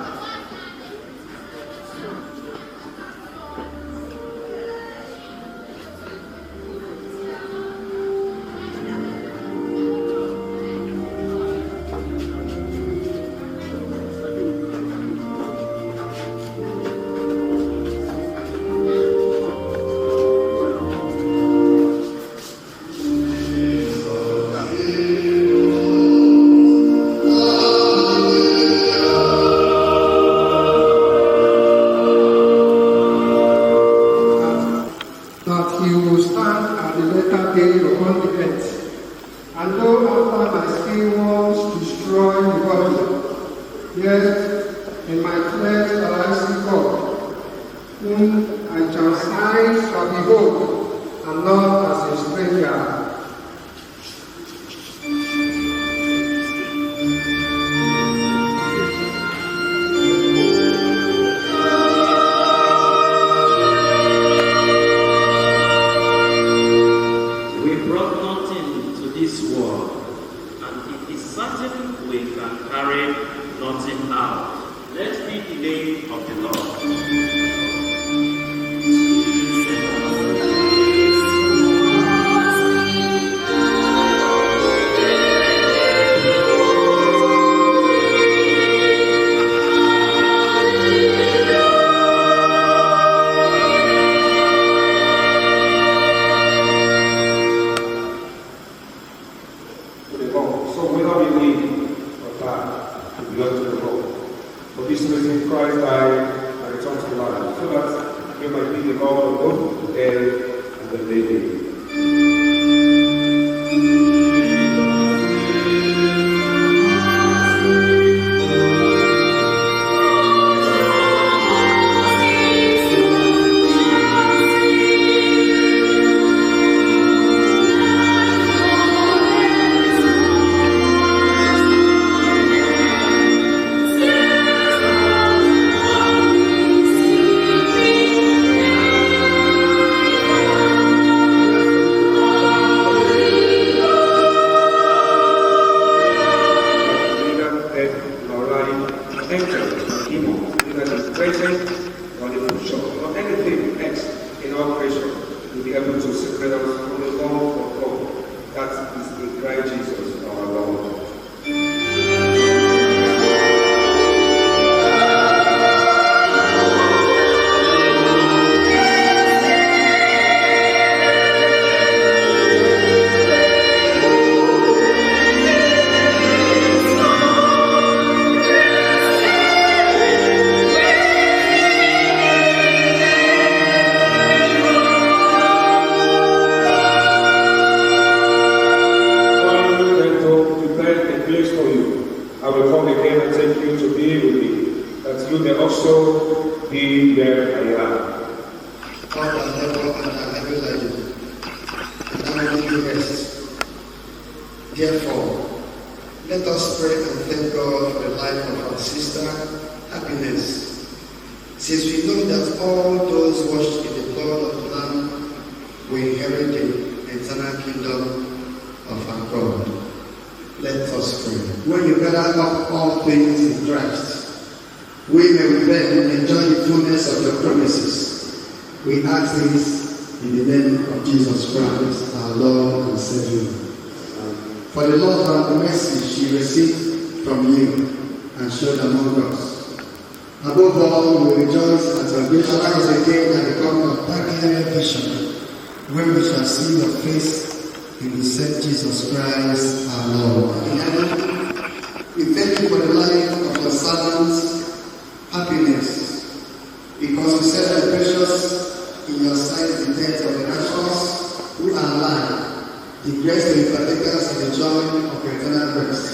place for you. I will come again and take you to be with me, that you may also be where I am. God has never and has never like you. And I will give you rest. Therefore, let us pray and thank God for the life of our sister, Happiness. Since we know that all those washed in the blood of the Lamb will inherit the eternal kingdom of our God. Let us pray. When you gather up all things in Christ, we may then enjoy the fullness of your promises. We ask this in the name of Jesus Christ, our Lord and Savior. For the love and the mercy she received from you and showed among us. Above all, we rejoice at your grace rise again at the coming of that clear vision, when we shall see your face in the said Jesus Christ, our Lord. In heaven, we thank you for the life of your servants, Happiness, because you said that precious in your sight the death of the righteous who are alive, the grace to be partakers of the joy of eternal rest,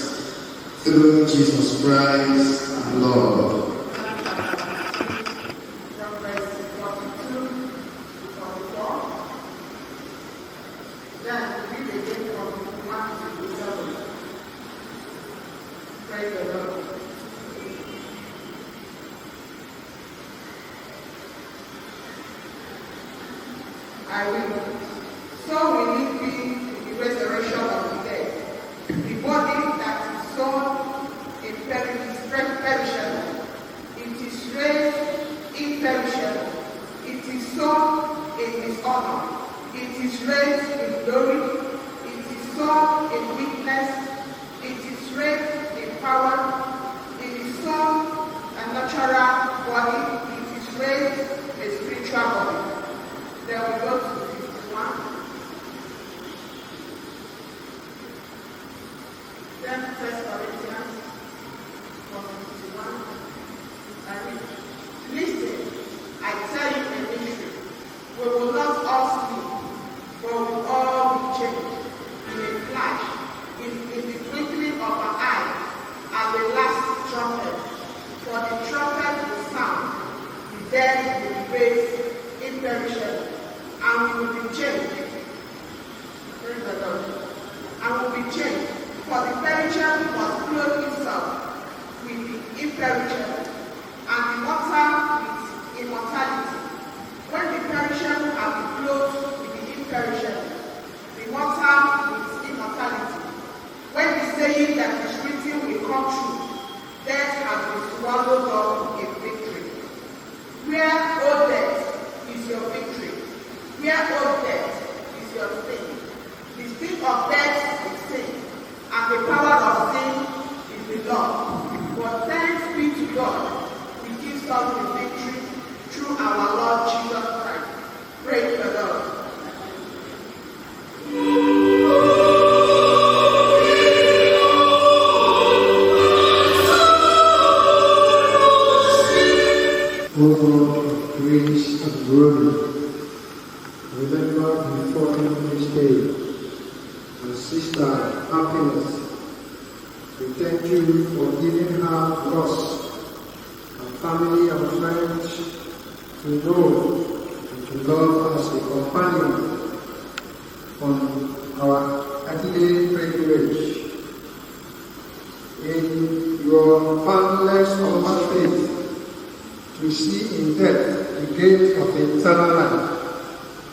through Jesus Christ, our Lord.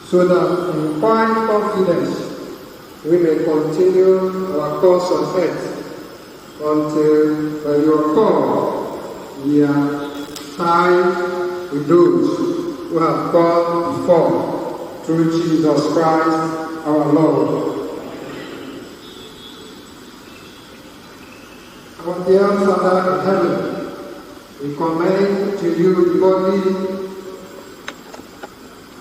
So that in quiet confidence we may continue our course of faith until by your call we are tied with those who have gone before through Jesus Christ our Lord. Our dear Father in heaven, we commend to you the body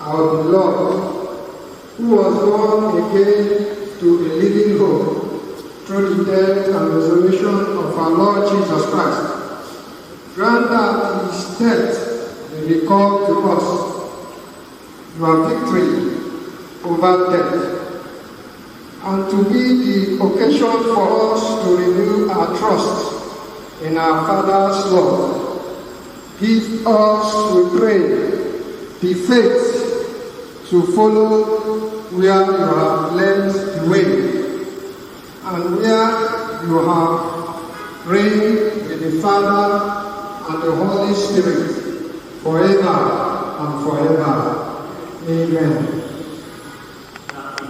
our beloved, who was born again to a living hope through the death and resurrection of our Lord Jesus Christ. Grant that his death may recall to us your victory over death, and to be the occasion for us to renew our trust in our Father's love. Give us, we pray, the faith to follow where you have led the way, and where you have reigned with the Father and the Holy Spirit forever and forever. Amen.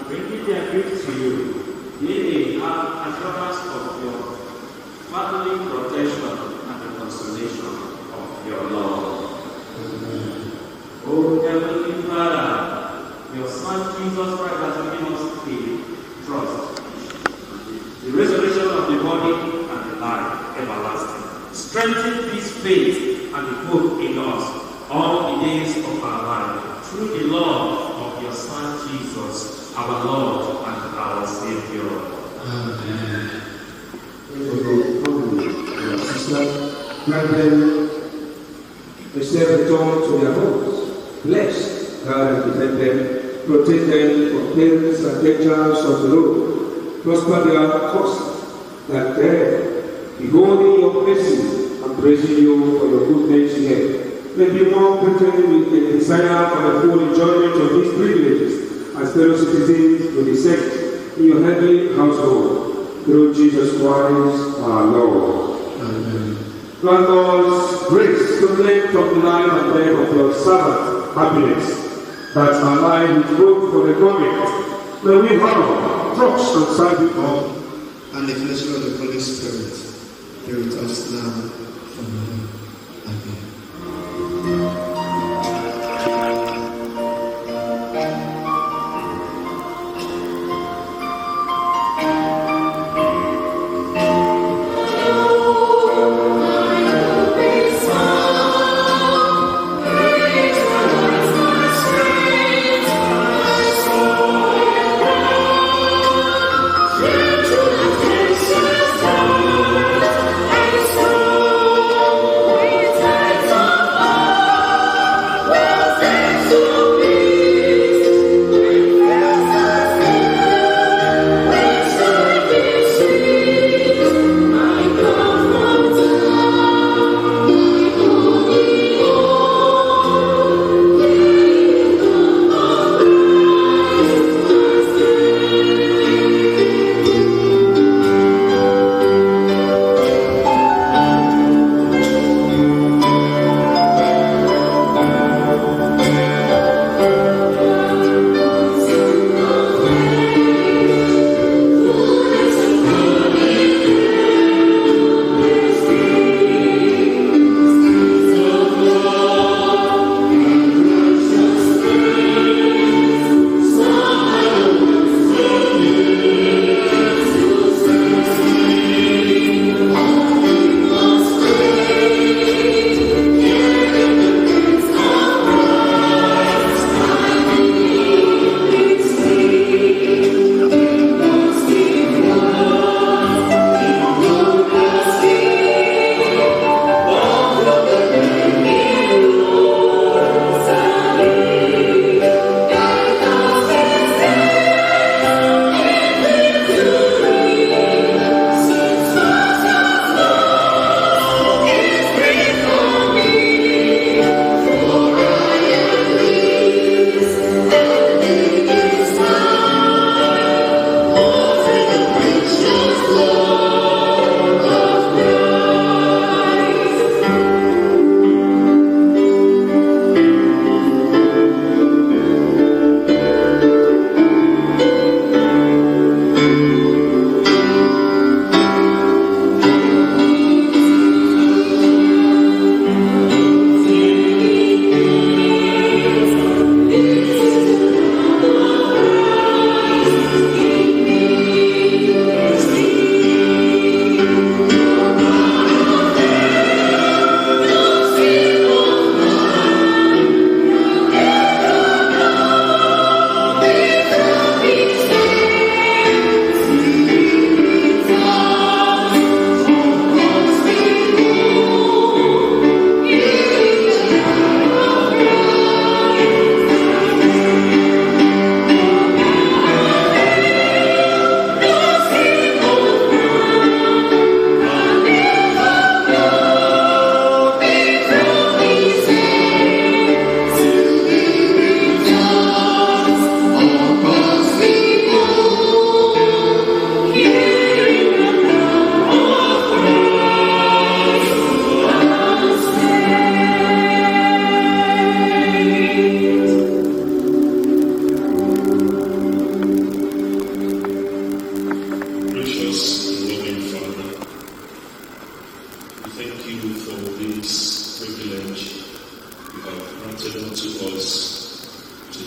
Bringing their gifts to you, they may have assurance of your family protection and the consolation of your love. O Heavenly Father, your Son Jesus Christ has given us faith, trust, the resurrection of the body and the life everlasting. Strengthen this faith and the hope in us all the days of our life through the love of your Son Jesus, our Lord and our Savior. Amen. Sister, grant them a safe return to their homes. Bless, guard and defend them. Protect them from perils and dangers of the road. Prosper their course, that they, beholding your mercy and praising you for your goodness here, may be more content with a desire for the full enjoyment of these privileges as fellow citizens to the saints in your heavenly household. Through Jesus Christ our Lord. Amen. Grant us grace to claim from the life and death of your servant happiness, that our life is good for the coming. May we honor, trust, and serve you all. And the fellowship of the Holy Spirit be with us now and forever. Amen. Thank you.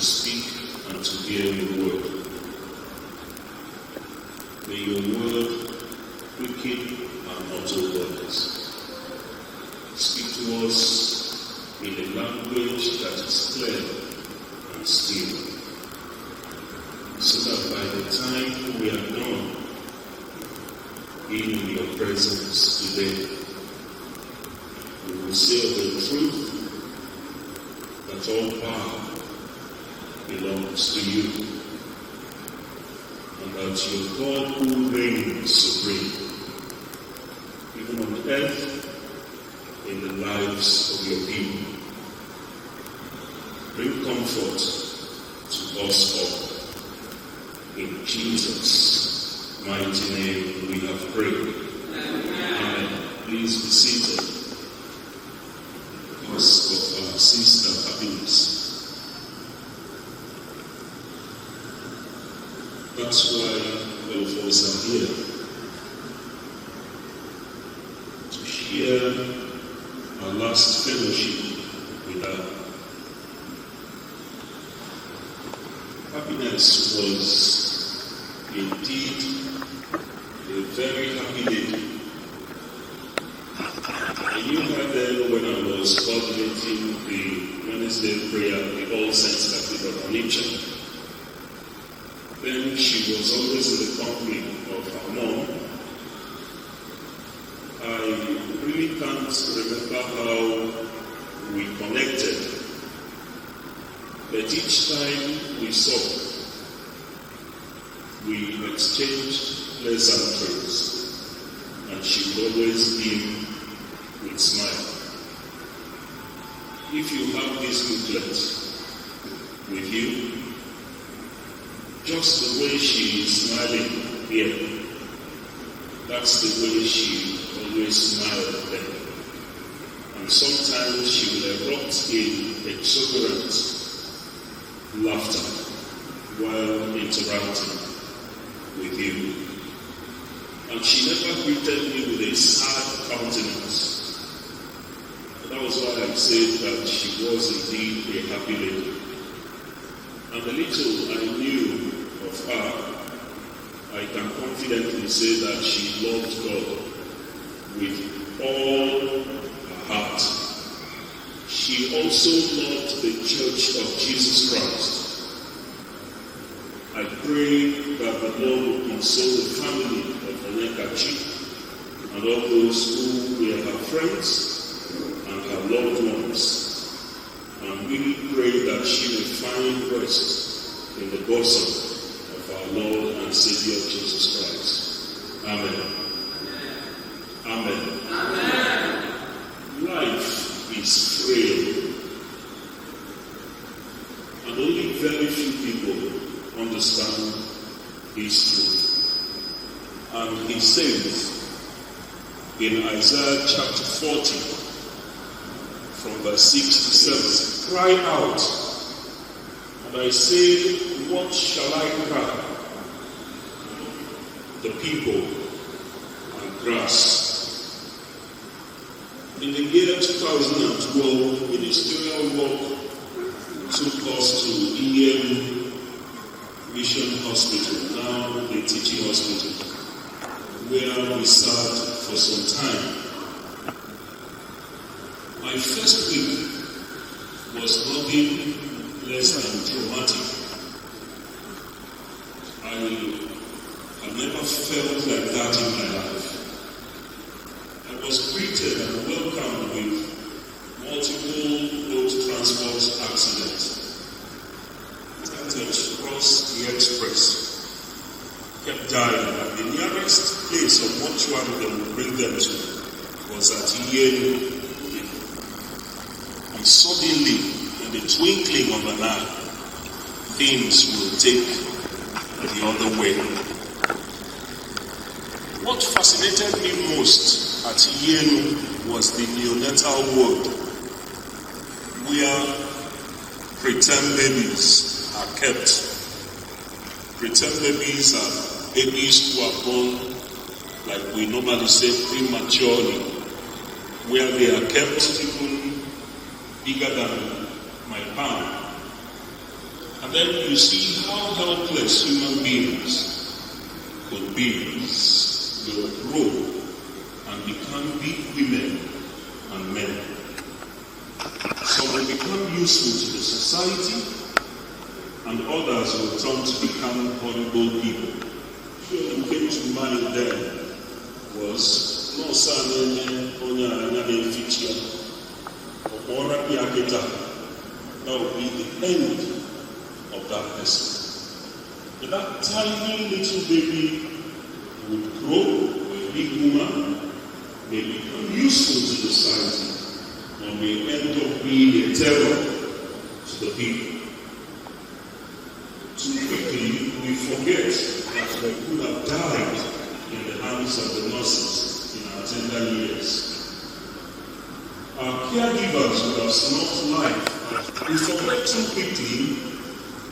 to speak and to hear your word. May your word quicken and utter words. Speak to us in a language that is clear and still, so that by the time we are done in your presence today, we will say of the truth that all power belongs to you, and that your God who reigns supreme, even on earth, in the lives of your people. Bring comfort to us all. In Jesus' mighty name we have prayed. Amen. Please be seated. Because of our sister happiness. That's why all of us are here. To share our last fellowship with her. Happiness was indeed a very happy lady. I knew her then when I was coordinating the Wednesday prayer at the All Saints Cathedral Onyekachi. Then she was always in the company of her mom. I really can't remember how we connected. But each time we saw, we exchanged pleasantries, and she would always beam with smile. If you have this booklet with you, just the way she is smiling here, that's the way she always smiled then. And sometimes she will erupt in exuberant laughter while interacting with you. And she never greeted me with a sad countenance. That was why I said that she was indeed a happy lady. And the little I knew of her, I can confidently say that she loved God with all her heart. She also loved the Church of Jesus Christ. I pray that the Lord will console the family of Onyekachi and all those who were her friends and her loved ones. And we pray that she may find rest in the bosom of our Lord and Savior Jesus Christ. Amen. Amen. Amen. Life is frail, and only very few people understand his truth. And he says in Isaiah chapter 40, from verse 6 to 7, cry out, and I say, what shall I cry? The people and grass. In the year 2012, ministerial work took us to EM Mission Hospital, now a teaching hospital, where we served for some time. My first week was nothing less than traumatic. I have never felt like that in my life. I was greeted and welcomed with multiple road transport accidents. Crossed the express, kept dying, and the nearest place of mortuary they would bring them to was at Yale. And suddenly, in the twinkling of an eye, things will take the other way. What fascinated me most at Yale was the neonatal ward, where preterm babies are kept. Preterm babies are babies who are born, like we normally say, prematurely, where they are kept even bigger than my palm. And then you see how helpless human beings could be. Will grow and become big women and men. Some will become useful to the society, and others will turn to become horrible people. What came to mind then was no son Onya feature or that would be the end of that person. But that tiny little baby would grow, a big woman, may become useful to the society, or may end up being a terror to the people. Too quickly, we forget that we could have died in the hands of the nurses in our tender years. Our caregivers would have snuffed life. We forget too quickly.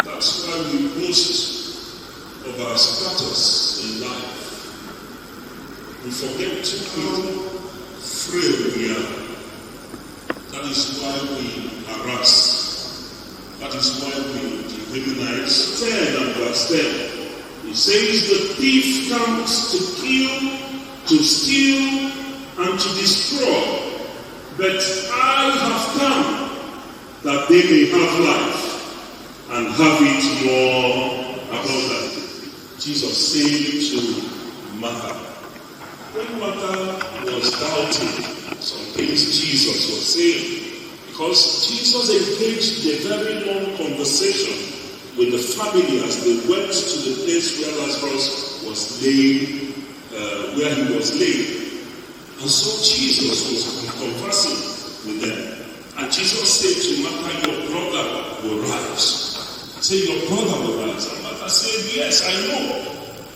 That's why we boast of our status in life. We forget too quickly frail we are. That is why we harass. That is why we dehumanize. 10 and verse 10. It says the thief comes to kill, to steal, and to destroy. But I have come that they may have life and have it more abundantly. Jesus said to Martha. When Martha was doubting some things Jesus was saying, because Jesus engaged in a very long conversation with the family as they went to the place where Lazarus was laid, where he was laid. And so Jesus was conversing with them. And Jesus said to Martha, your brother will rise. Say, your brother will rise. And Martha said, yes, I know.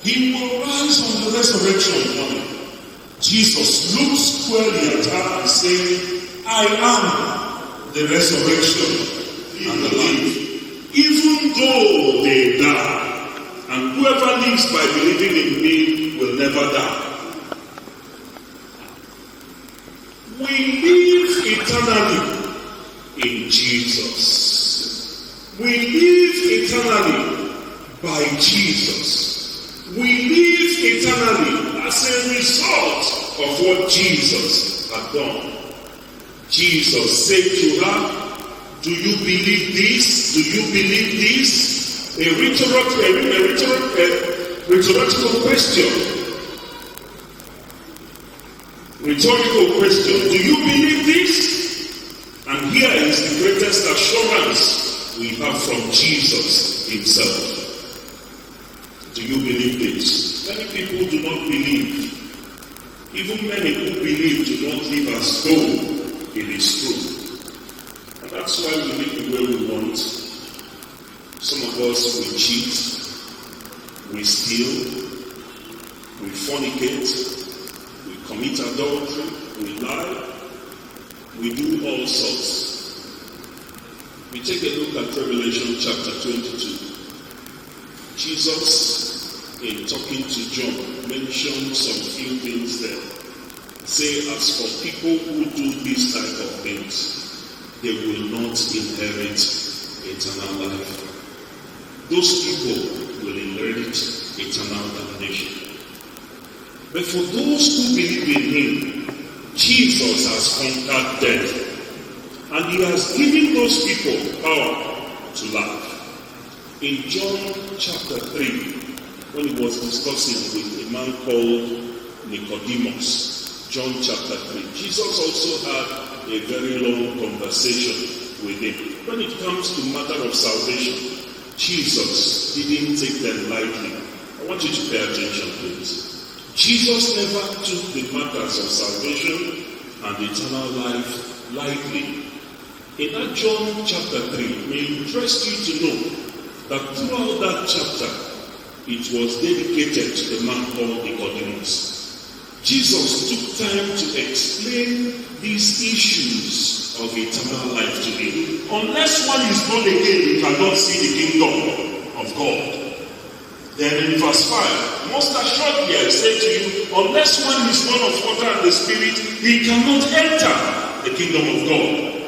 He will rise on the resurrection morning. Jesus looked squarely at her and said, I am the resurrection and the life. Even though they die, and whoever lives by believing in me will never die. We live eternally in Jesus. We live eternally by Jesus. We live eternally as a result of what Jesus had done. Jesus said to her, do you believe this? Do you believe this? A rhetorical question. Rhetorical question. Do you believe this? And here is the greatest assurance we have from Jesus himself. Do you believe this? Many people do not believe. Even many who believe do not live as though it is true. And that's why we live the way we want. Some of us will cheat, we steal, we fornicate, we commit adultery, we lie, we do all sorts. We take a look at Revelation chapter 22. Jesus, in talking to John, mentioned some few things there. Say, as for people who do this type of things, they will not inherit eternal life. Those people will inherit eternal damnation. But for those who believe in him, Jesus has conquered death. And he has given those people power to life. In John chapter 3, when he was discussing with a man called Nicodemus, John chapter 3, Jesus also had a very long conversation with him. When it comes to matter of salvation, Jesus didn't take them lightly. I want you to pay attention, please. Jesus never took the matters of salvation and eternal life lightly. In that John chapter 3, may interest you to know that throughout that chapter, it was dedicated to the man called Nicodemus. Jesus took time to explain these issues of eternal life to him. Unless one is born again, you cannot see the kingdom of God. Then in verse 5, most assuredly I say to you, unless one is born of water and the Spirit, he cannot enter the kingdom of God.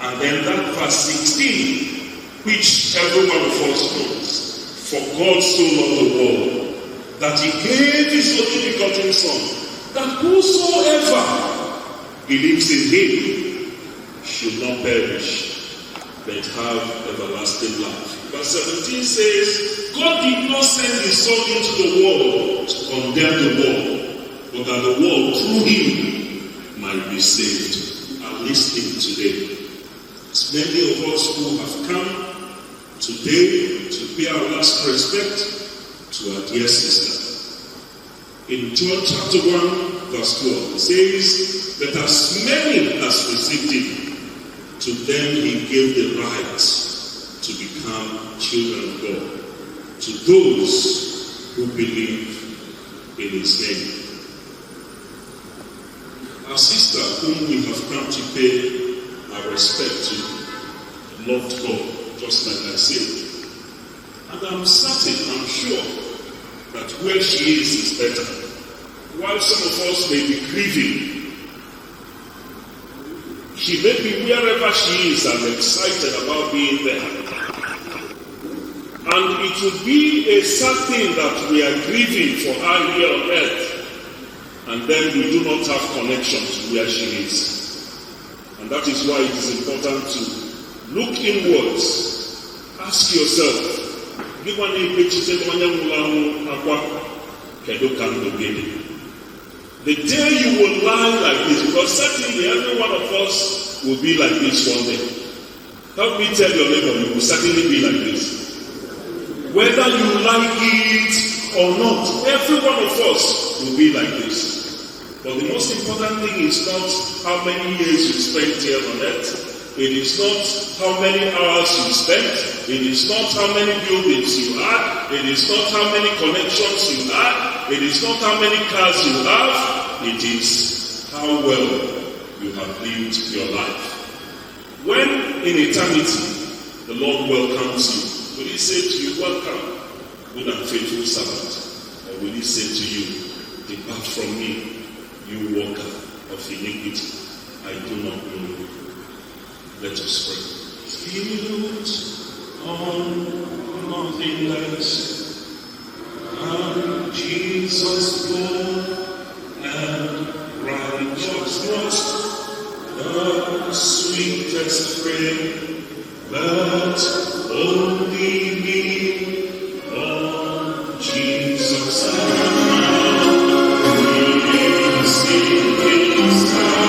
And then that verse 16, which every one of us knows. For God so loved the world, that he gave his only begotten Son, that whosoever believes in him should not perish, but have everlasting life. Verse 17 says, God did not send his Son into the world to condemn the world, but that the world through him might be saved. And listening today, as many of us who have come today to pay our last respect to our dear sister. In John chapter 1 verse 12 it says that as many as received him, to them he gave the right to become children of God, to those who believe in his name. Our sister whom we have come to pay our respect to loved God, just like I said. And I'm certain, I'm sure, that where she is better. While some of us may be grieving, she may be wherever she is and excited about being there. And it will be a sad thing that we are grieving for her here on earth, and then we do not have connection to where she is. And that is why it is important to look inwards. Ask yourself, the day you will lie like this, because certainly every one of us will be like this one day. Help me tell your neighbor, you will certainly be like this. Whether you like it or not, every one of us will be like this. But the most important thing is not how many years you spent here on earth. It is not how many hours you spent. It is not how many buildings you had. It is not how many connections you had. It is not how many cars you have. It is how well you have lived your life. When in eternity the Lord welcomes you, will he say to you, welcome, good and faithful servant? Or will he say to you, depart from me, you worker of iniquity? I do not know you. Let us pray. Built on nothing less than Jesus' blood and righteousness, the sweetest frame that only me on Jesus' blood. We sing his song.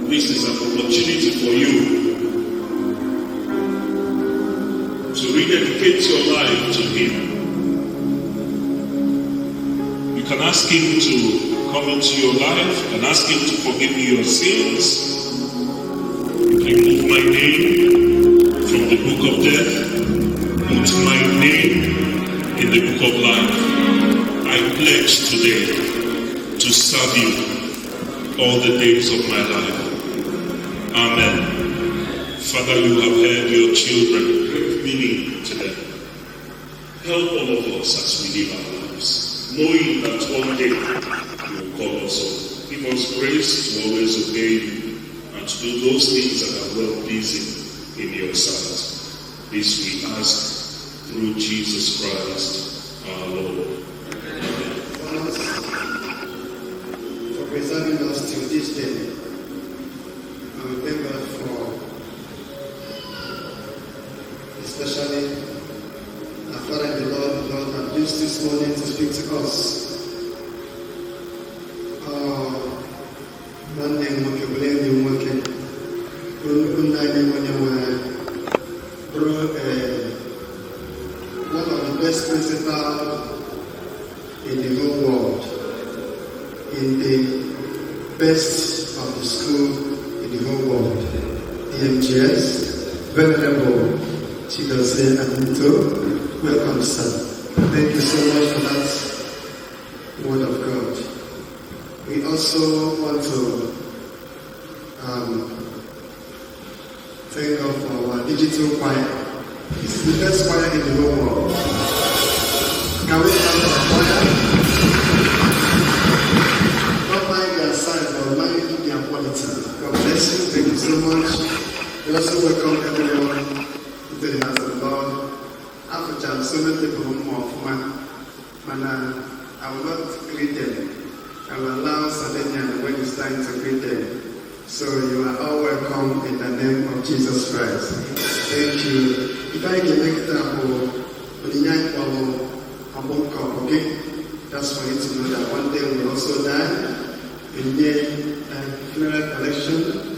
This is an opportunity for you to rededicate your life to him. You can ask him to come into your life. You can ask him to forgive you your sins. You can remove my name from the book of death. Put my name in the book of life. I pledge today to serve you all the days of my life. Amen. Father, you have heard your children. Great meaning to them. Help all of us as we live our lives, knowing that one day you will call us home. Give us grace to always obey you and to do those things that are well-pleasing in your sight. This we ask through Jesus Christ, our Lord. Amen. For preserving us till this day. And we thank God for, especially our Father in the Lord have used this morning to speak to us. One name, one can blame you, one can one of the best principals in the whole world, in the best of the school in the whole world, EMGS, Venerable Chigozie Anito. Welcome, sir. Thank you so much for that word of God. We also want to thank God for our digital choir. It's the best choir in the whole world. Can we have our choir? Not mind their size, but mind their quality. God bless you. Thank you so much. We also welcome everyone into the house of the Lord. After so many people more for man, I will not greet them. I will allow Sadenian when it's time to greet them. So you are all welcome in the name of Jesus Christ. Thank you. If I can make it up, okay? That's for you to know that one day we will also die. In the funeral collection,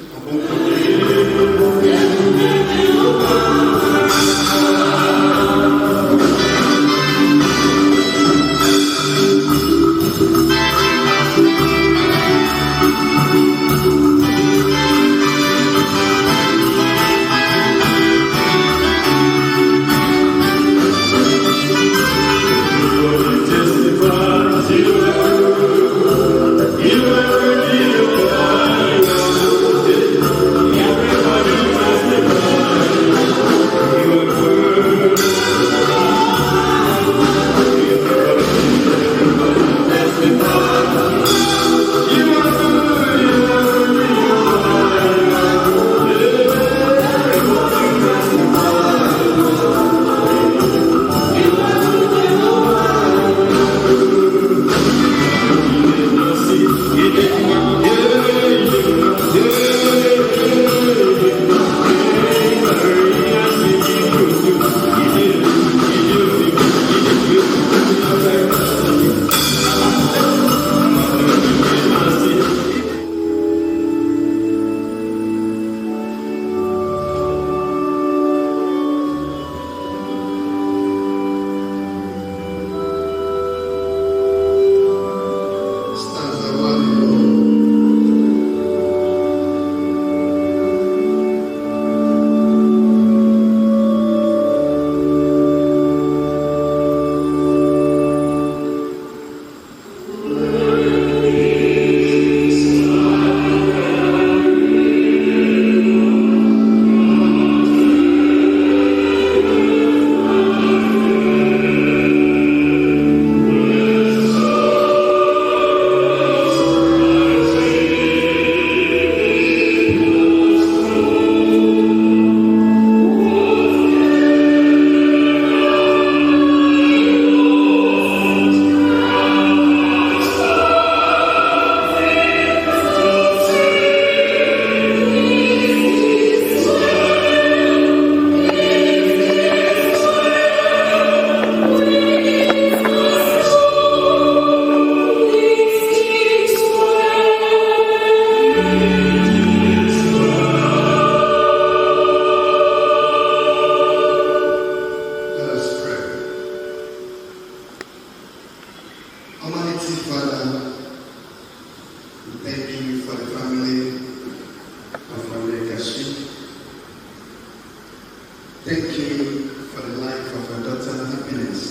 Thank you for the life of our daughter, Happiness.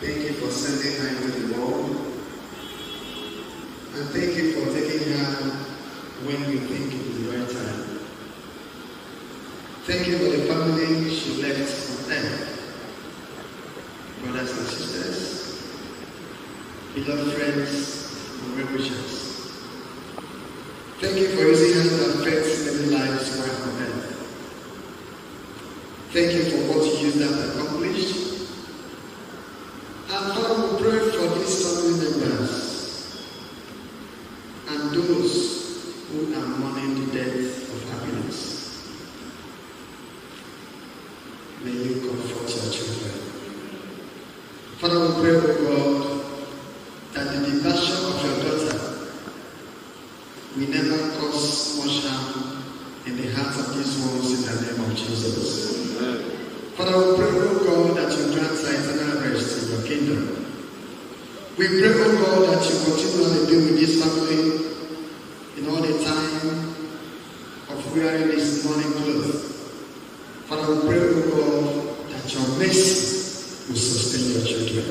Thank you for sending her into the world. And thank you for taking her when you think it is the right time. Thank you for the family she left on earth. Brothers and sisters, beloved friends, and well-wishers. Thank you for using her to affect many lives while on earth. Thank you for what you used that accomplished. And Father, we pray for these family members and those who are mourning the death of Happiness. May you comfort your children. Father, we pray, O God, that the departure of your daughter will never cause much harm in the hearts of these ones in the name of Jesus. Amen. Father, we pray, O God, that you grant her eternal rest in your kingdom. We pray, O God, that you continually be with this family in all the time of wearing this morning clothes. Father, we pray, O God, that your mercy will sustain your children.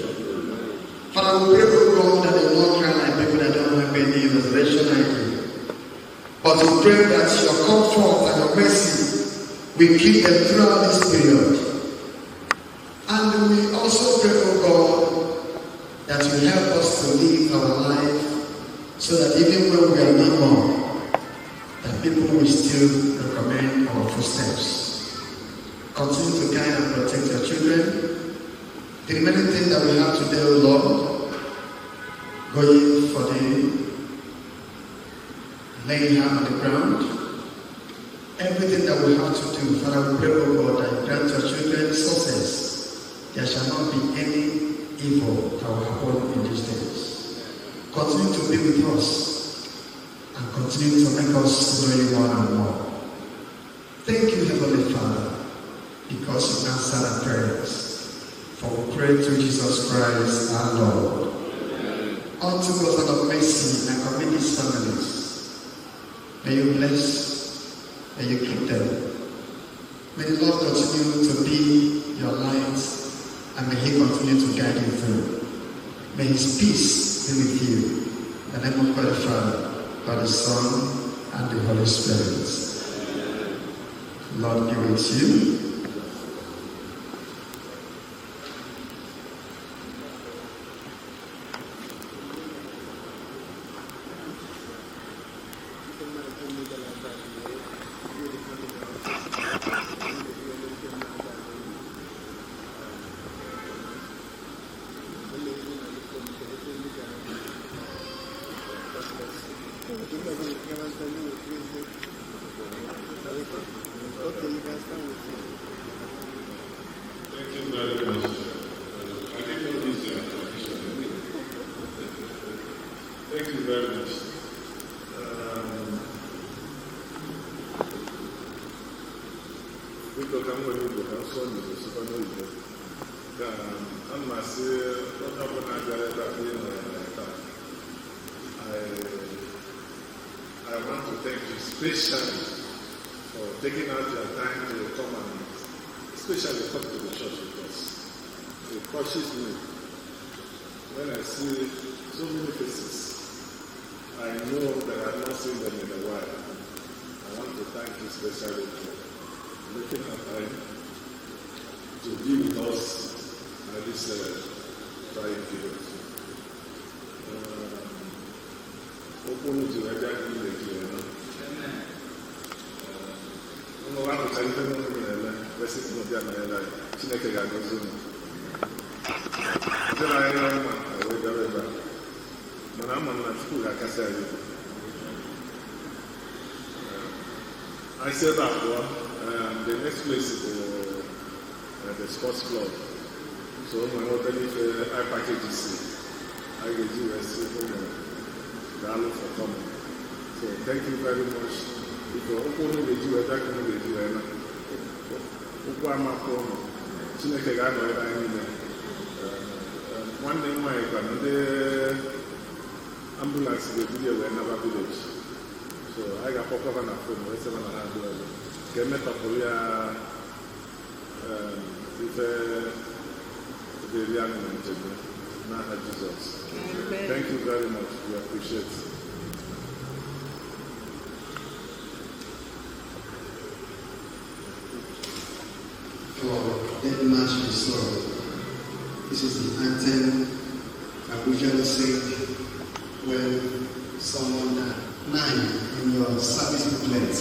Father, we pray, O God, that they will not cry like people that don't have any resurrection idea. But we pray that your comfort and your mercy will keep them throughout this period. And we also pray, O God, that you help us to live our life so that even when we are no more, that people will still recommend our footsteps. Continue to guide and protect your children. The remaining thing that we have today, O Lord, going for the laying hand on the ground, everything that we have to do, Father, we pray, O God, that you grant your children success. There shall not be any evil that will happen in these days. Continue to be with us and continue to make us know you more and more. Thank you, Heavenly Father, because you answer our prayers. For we pray through Jesus Christ our Lord. Unto God of mercy and commit these families. May you bless, may you keep them. May the Lord continue to be your light, and may He continue to guide you through. May His peace be with you. In the name of God the Father, by the Son, and the Holy Spirit. Lord, give it to you. I said that the next place is the sports club. So my hotel is I package is I will do a value for coming. So thank you very much. If you open the do that can be do one day my ambulance will be in another village. So I got pop up on a phone, what's the one I have to get me up for the young man, Jesus. Thank you very much. We appreciate it. For that match we saw, this is the anthem I usually sing when someone died in your service booklet.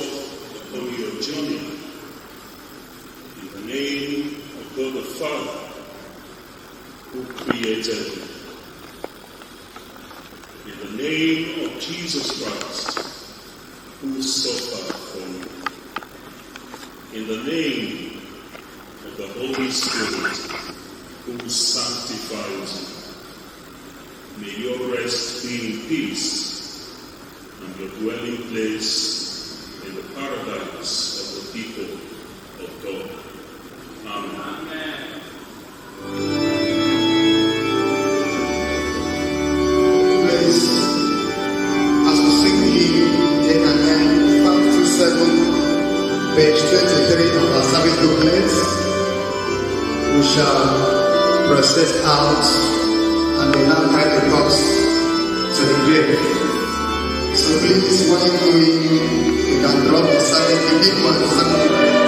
forth upon your journey. In the name of God the Father, who created you. In the name of Jesus Christ, who suffered for you. In the name of the Holy Spirit, who sanctifies you. May your rest be in peace, and your dwelling place in the paradise of the people of God. Amen. Please, as we sing hymn 10 and 9, 5 to 7, page 23 of our service booklet, we shall process out and we now carry the box to the grave. So please, while doing, you can drop the silent, the big one, silent.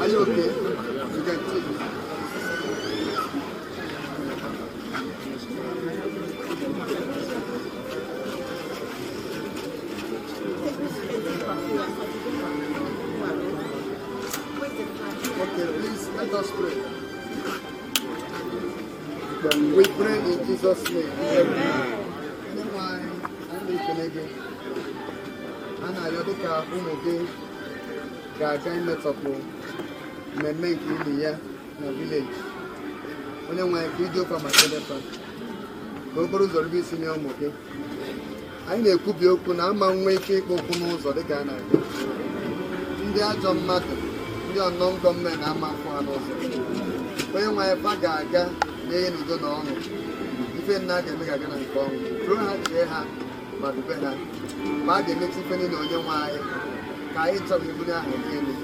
Are you okay? You can take it. Okay, please let us pray. We pray in Jesus' name. Amen. Ana ayọdịka ụmụ gị ga-aga imetọpụ mmemme nke ili ya na vileji. Onye nwe anyị ka iji ofe maka edefa ka okporo ụzọ rube isi nye ụmụ gị. Anyị na-ekwubi okwu na ama nwe ike ịkpọ okwu n'ụzọ dịka a na-aga. Ndị ajọ mmadụ, ndị ọnọm gọọmenti ama afọ ha n'ụzọ. Onye nwe anyị fa ga-aga n'enye n'udo na ọṅụ. Ife nna ga-eme ga-aga na nke ọṅụ. Ruo ha chie ha ma dube ha. Ma a ga-emechi ife niile onye nwe anyị ka anyị chọrọ ibunye ahụ gị elu.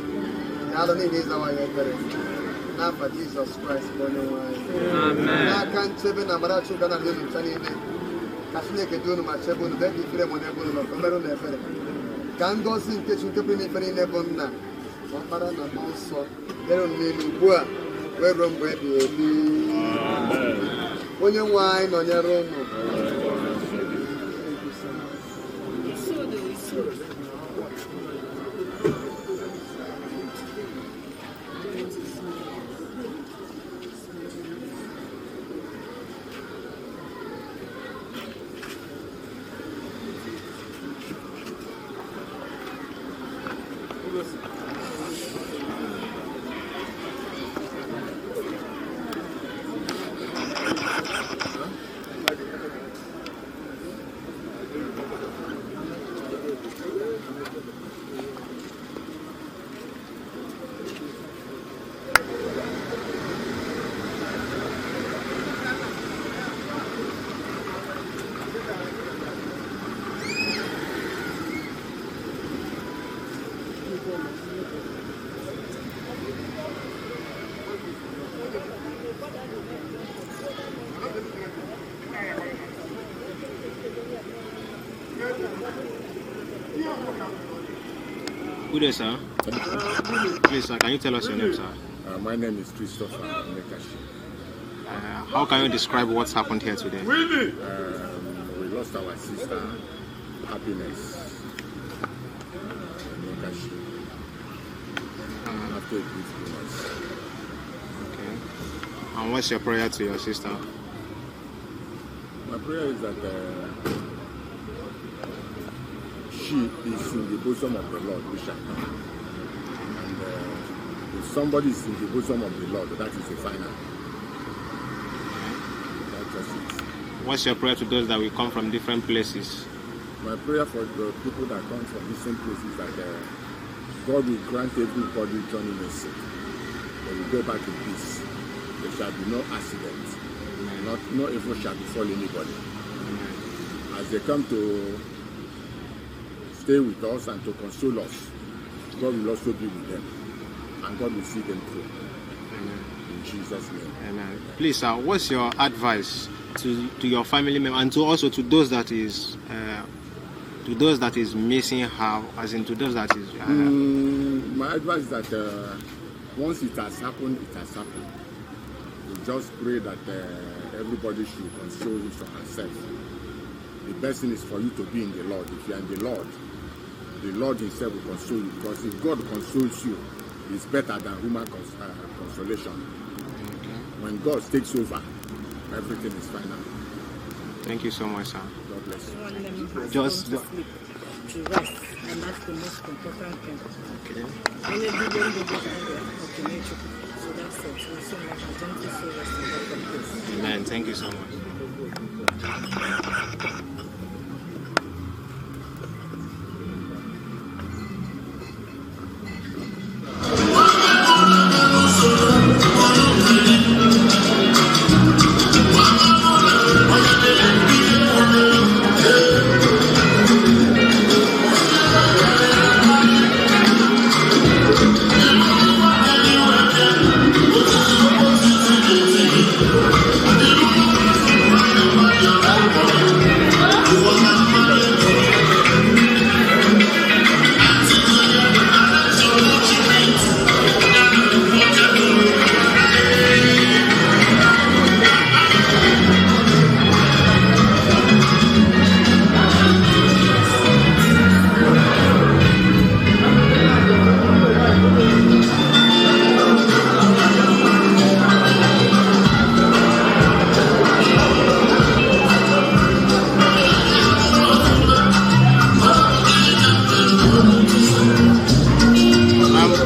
Ya alụ niile ịzawa ya ekpere. N'afa Jizọs Kraịst bụ onye nwe anyị. N'aka nchebe na amara Chukwu na ndị nyocha niile. Ka Chineke dị unu ma chebe unu dịka ifere mụ n'ebe unu nọ ka o mere unu ebere. ka ngozi nke Chukwu n'ife niile bụ nna ọkpara na mmụọ nsọ dịrị n'elu ugbu a wee ruo mgbe ebighị ebi. Onye nwe anyị nọnyere unu. Good day, sir. Please, sir, can you tell us your name, sir? My name is Christopher Onyekachi. How can you describe what's happened here today? We lost our sister, Happiness Onyekachi, after a brief illness. Okay. And what's your prayer to your sister? My prayer is that she is in the bosom of the Lord, we shall come. And if somebody is in the bosom of the Lord, that is the final. That's just it. What's your prayer to those that will come from different places? My prayer for the people that come from different places is that God will grant everybody journey mercy. They will go back in peace. There shall be no accident. No evil shall befall anybody. As they come to stay with us and to console us, God will also be with them, and God will see them through. Amen. In Jesus' name. Amen. Please, sir, what's your advice to your family members and also to those that is missing her, as in to those that is? My advice is that once it has happened, it has happened. We just pray that everybody should console him for herself. The best thing is for you to be in the Lord. If you are in the Lord himself will console you, because if God consoles you, it's better than human consolation. Okay. When God takes over, everything is final. Thank you so much, sir. God bless you. Just to rest, and that's the most important thing. Okay. So that's it. So much. I don't feel so rest. Amen. Thank you so much.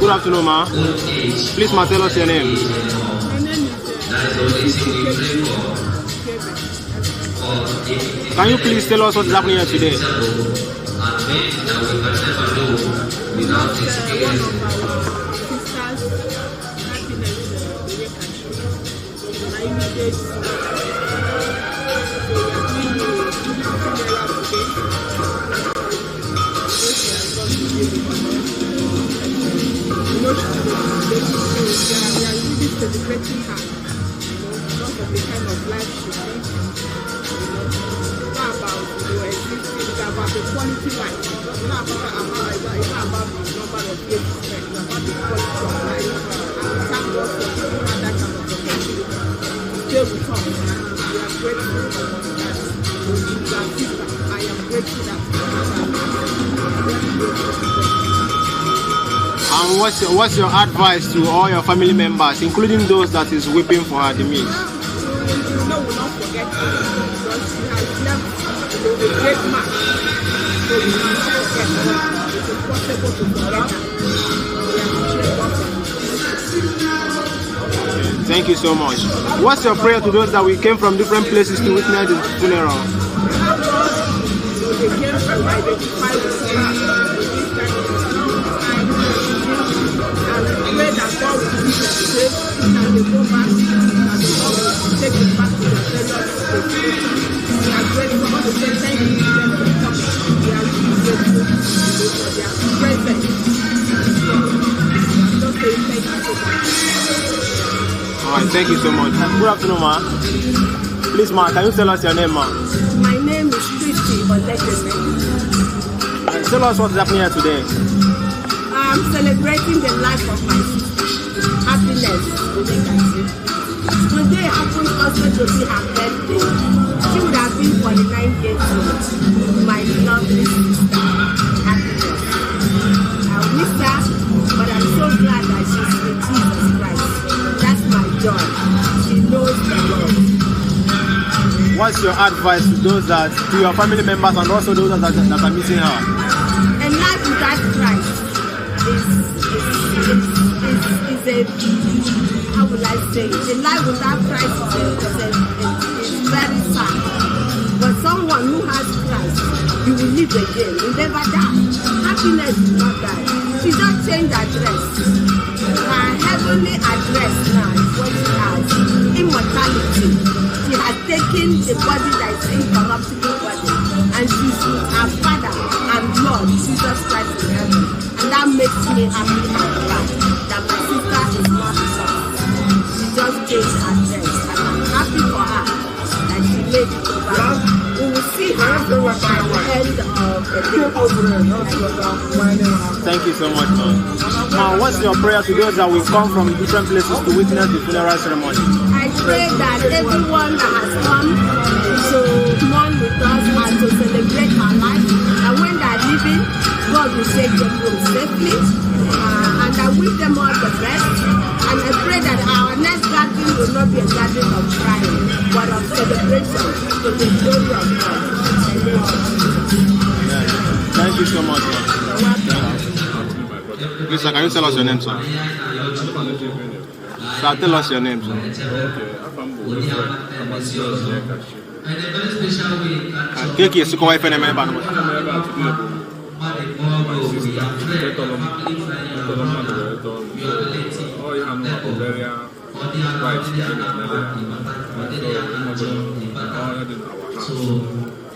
Good afternoon, ma. Please, ma, tell us your name. Can you please tell us what is happening here today? Celebrating her, because of the kind of life she lives, not about existing, it's about about the quality life. It's not about the number of years you spend. It's about the quality of life. And thank God for giving us that kind of opportunity to stay with us. We are grateful for that. I am grateful that And what's your advice to all your family members, including those that is weeping for her demise? No, we'll not forget her because she has left a great man. So we will not forget her. It's impossible to forget her. Thank you so much. What's your prayer to those that we came from different places to witness the funeral? They came to identify with her. And pray that God will give them faith and they go back and God will take them back to their various places. We are grateful for the same thank you to them for coming. We are really grateful for their presence. Just saying thank you so much. Alright, thank you so much. Good afternoon, ma. Please, ma, can you tell us your name, ma? My name is Christy Odekeme. And tell us what is happening here today. I'm celebrating the life of my sister. Happiness, Onyekachi. Today happened also to be her birthday. She would have been 49 years old. My lovely sister, Happiness. I miss her, but I'm so glad that she's with Jesus Christ. That's my joy. She knows the Lord. What's your advice to those to your family members and also those that are missing her? A life without Christ is a, how would I say it? A life without Christ is very sad. But someone who has Christ, you will live again. You never die. Happiness will not die. She just changed address. Her heavenly address now is what she has. Immortality. She has taken the body that is incorruptible body, and she's with her Father and Lord Jesus Christ in heaven. And that makes me happy and glad that my sister is not lost. She just changed her dress, and I'm happy for her that she made it over. We will see her at the end of the day. Thank you so much, man. Now, what's your prayer to those that will come from different places to witness the funeral ceremony? I pray that everyone that has come to mourn with us and to celebrate her life, and when they are leaving, God will take them home safely, and I wish them all the best. And I pray that our next gathering will not be a gathering of crying, but of celebration to the glory of God. Thank you so much, man. Please, sir, can you tell us your name, sir? Sir, tell us your name, sir. Keki is going to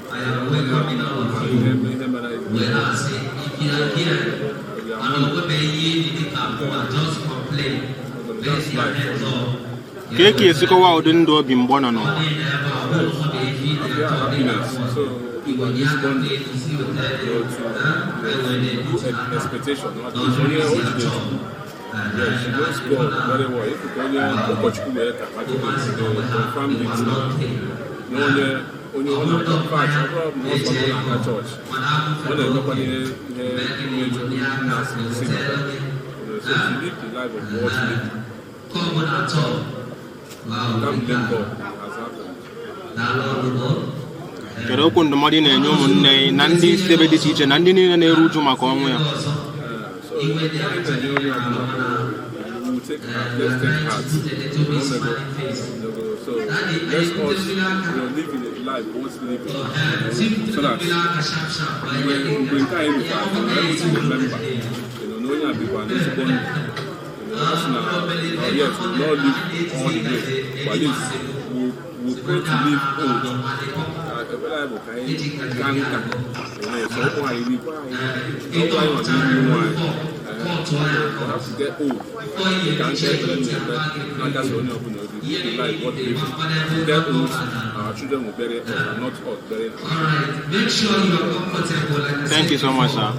I am welcoming all of you. We are saying, if you are here, and just complain, place your hands up. Keki is going to be born on. Expectation. Yes, she knows God very well. If you can confirm it, only one of the facts, I brought most of the church. When I look at so she lived the life of God's living. Can't blame God as happened. Kedu okwu ndụmọdụ na-enye ụmụnne na ndị sebe dị iche iche na ndị niile na-eru uju maka ọnwụ ya? Let's take heart. So let's us live in a life worth living. So that when we time we have to remember, knowing people and this one, yes, we not live all the day, but at least we pray to live old. So why we why have to get old. You can't get them not just only open like what they get old, our children will bury us, not us bury us. Make sure you are comfortable. Like thank you so much, sir.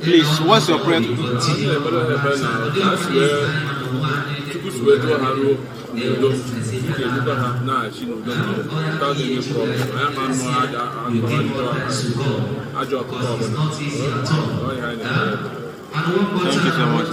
Please, what's your prayer? That's where people swear to Haro. Now she knows without any problem. I am thank you so much.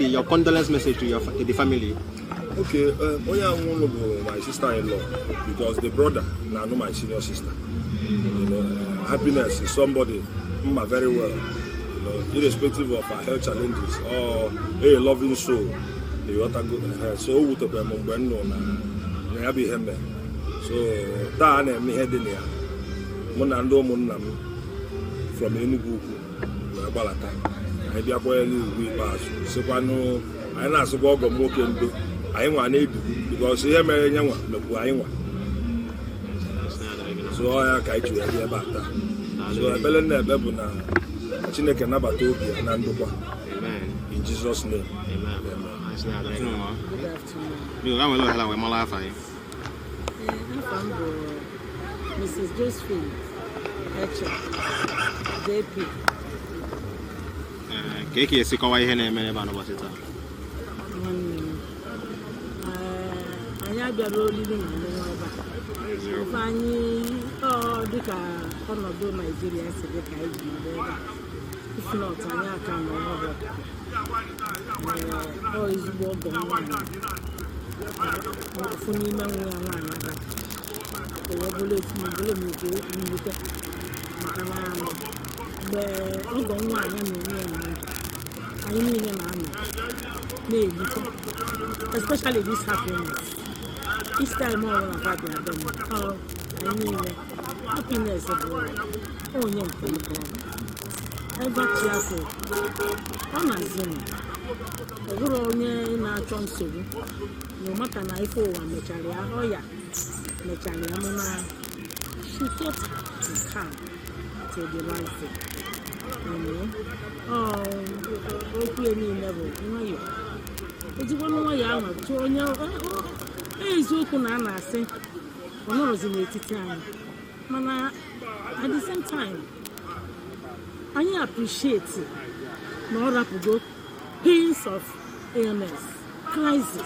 Your condolence message to the family. Okay, my sister-in-law, because the brother now know my senior sister. You know, happiness is somebody very well. You know, irrespective of her health challenges or a loving soul. You want to go so with the na be him. So that na me head in here. Monando monam from Enugu, Balata. I be avoiding we pass. So no, I na so go mo kendo. I want to because here me nyanwa me I want. So I kai tu ya bata. So I belen na bebu na Chineke na bata obi na ndokwa. Amen. In Jesus name. Amen. You ga welo hala we mala fa yi. Mrs. Josephine JP. Keke esi kwa ihe na eme ba no bosita. Anya bịara olili na nwa ba. Anyị dịka ọnọdụ Nigeria si dị ka iji ebe if not anyị aka nọ n'ọrụ ezigbo ọgọ nwaanyị ofu n'ime nwa ya nwaanyị aka ewebụla etinebụla m nke nwute maka na mgbe ọgọ nwaanyị na onwe ya anyị niile na-anọ na-egbute especially this happiness This time all of that they are done. Oh, I mean, happiness of oh, young people. Ever cheerful. On a Zoom. A good old in our Johnson. No matter if I want Mechalia, oh, yeah. Mechalia, she thought to come to the right thing. Oh, okay, never. You know, it's one more young to know. Is open and I say, honors in 80 time. Mana, at the same time, I appreciate it. Not up to go pains of AMS, crisis,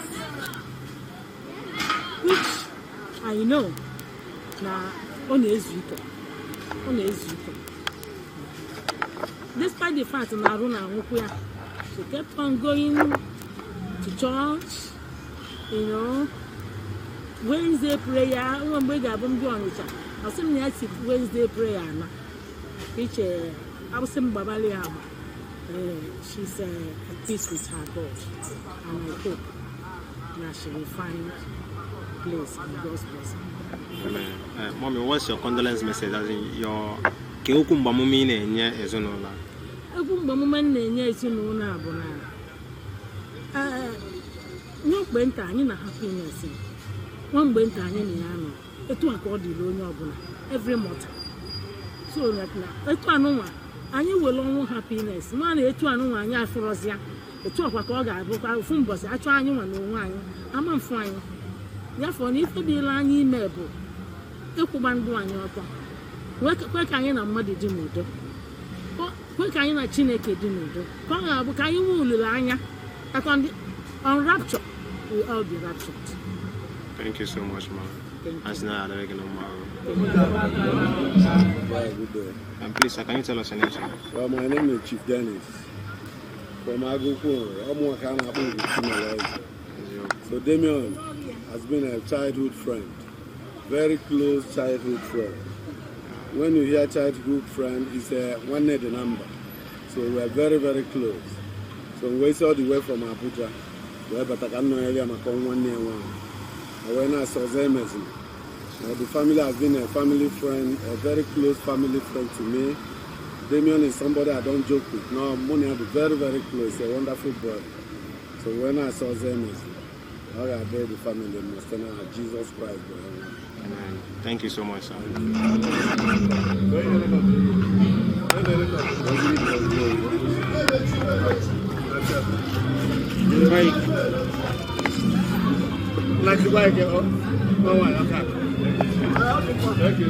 which I know now on is weekend. Despite the fact that Naruna she kept on going to church, you know. Wednesday prayer, one big album doing it. I was saying Wednesday prayer, which I was saying Babalia. She's at peace with her God, and I hope that she will find place in God's blessing. Amen. Mommy, what's your condolence message? As in your Keukumba Mumine and Ye is no la. Okumba Muman and Ye is no na bona. No benta, you know happiness. One benta, you know, a two according to every month. So that now, and you will own happiness. Man, a two and one year for us, yeah. The two of a cogga, book out from bus, I try you and one. I'm fine. Therefore, if the be line email, the command one your tongue. Where can you muddy dinner do? Where can you chineke dinner do? Come out, can you move Lanya? On rapture, we all be raptured. Thank you so much, man. As now, the regular Good day. And please, can you tell us your name, sir? Well, my name is Chief Dennis. From Agoko, I'm working on So Damien has been a childhood friend, very close childhood friend. When you hear childhood friend, it's one the number. So we are very, very close. So we saw the way from Abuja. But I can't know area my one near one. When I saw them, the family has been a family friend, a very close family friend to me. Damien is somebody I don't joke with. No, Money are very, very close, a wonderful brother. So when I saw them, I obey the family most and I Jesus Christ. Amen. Thank you so much, sir. Like the bike, okay. Thank you.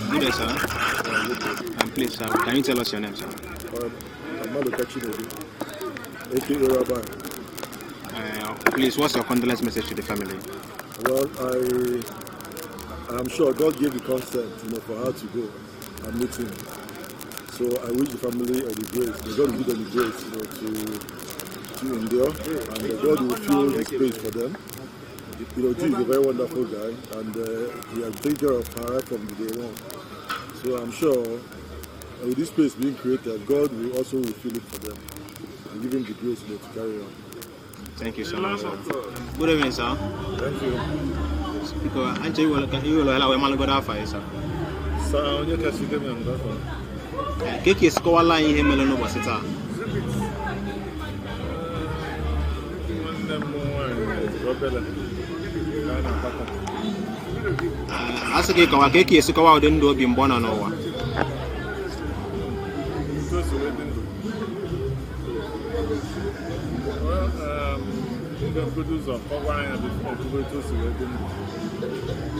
Good, sir. And please, sir, can you tell us your name, sir? Onyekachi. Please, what's your condolence message to the family? Well, I'm sure God gave the consent, for her to go and meet him. So I wish the family the grace. May God give them the grace, to endure, and God will fill the space for them. G is a very wonderful guy, and he has taken care of her from the day one. So I'm sure with this space being created, God will also refill it for them and give him the grace to carry on. Thank you so much, sir. Good evening, sir. Thank you. Because you will allow a man to go fire, sir. Sir, Onyekachi gave me on that one. Keki is called line him alone over it. As a cake, our keki is called out into being born on over. Well, produce of wine and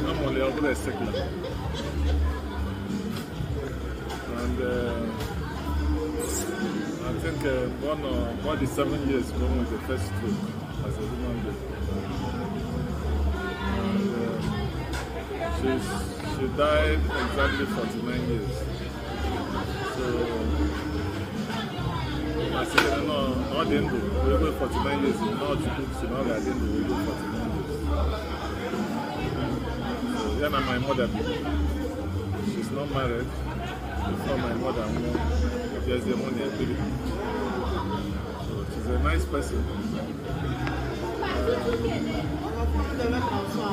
I'm only over a secular. And I think about the 7 years going was the first trip as a human being. And she died exactly 49 years. So I said, no, not the end. We were 49 years. Not to cook, so now I didn't do 49 years. So then my mother, she's not married. Before my mother, there's the money I paid. So she's a nice person.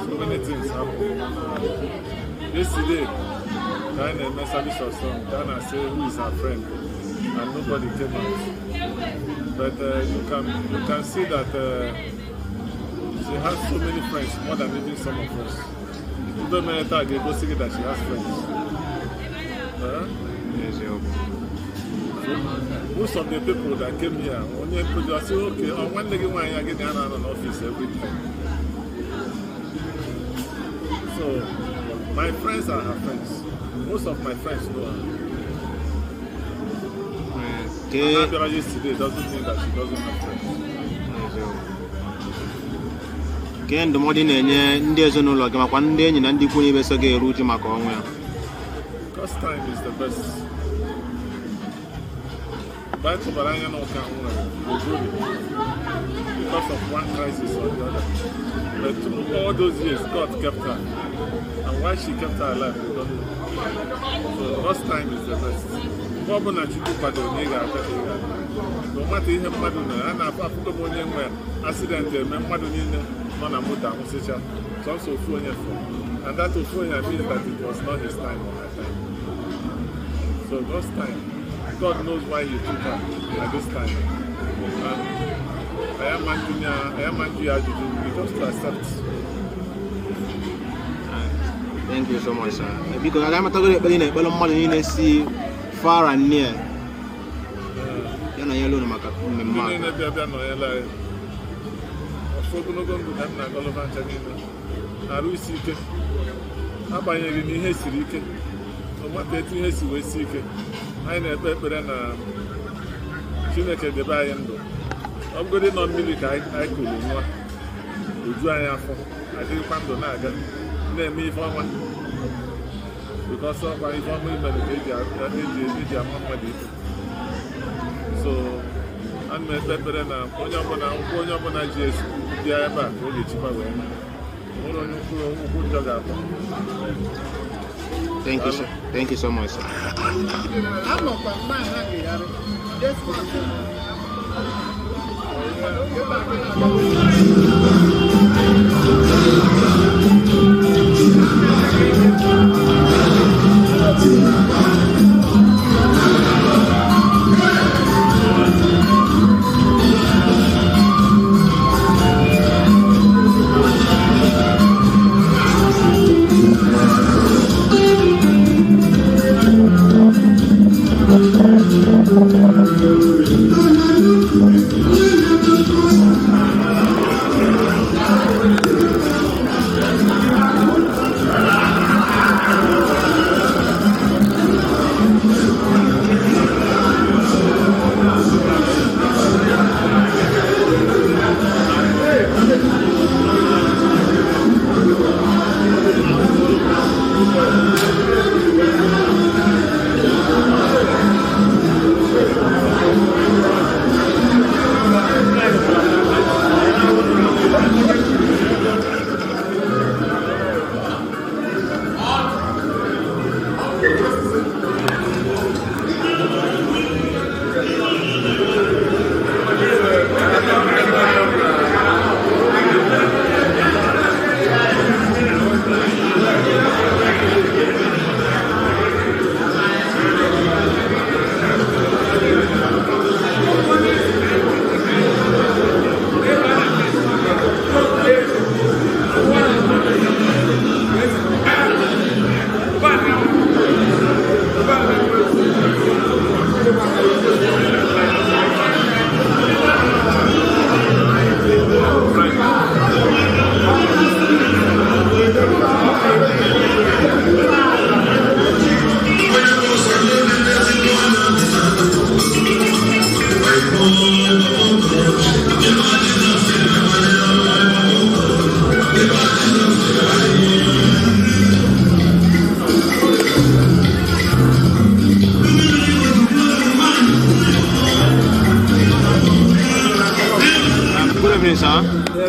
So many things happen. Yesterday, Diana made service of song. Diana said who is her friend, and nobody came out. But you can see that she has so many friends, more than even some of us. Even many times they go see that she has friends. Most of the people that came here, when you say, okay, on one day I get an office every time. So, my friends are her friends. Most of my friends know her. Another yesterday doesn't mean that she doesn't have friends. Again, the modern and there's no log, one day and the Kuni Besage route Macon. Because time is the best. But Baranya no can because of one crisis or the other. But through all those years, God kept her. And why she kept her alive, we don't know. So lost time is the best. No matter if Madonna and a accident, Madonna, Monamuta, so also Funya. And that Funya means that it was not his time or her time. So lost time. God knows why he took her at this time. And I am angry as you do, just to accept. Thank you so much, sir. Because I am talking about money in see far and near. You're alone, I never na Chineke de bayendo. I'm going on milk I could know. We do I have I didn't come to Naga. Name me for one. Because of my family medication, so I'm a pepper and I'm going up on GS, the Abba, only cheaper. Thank you so much, sir.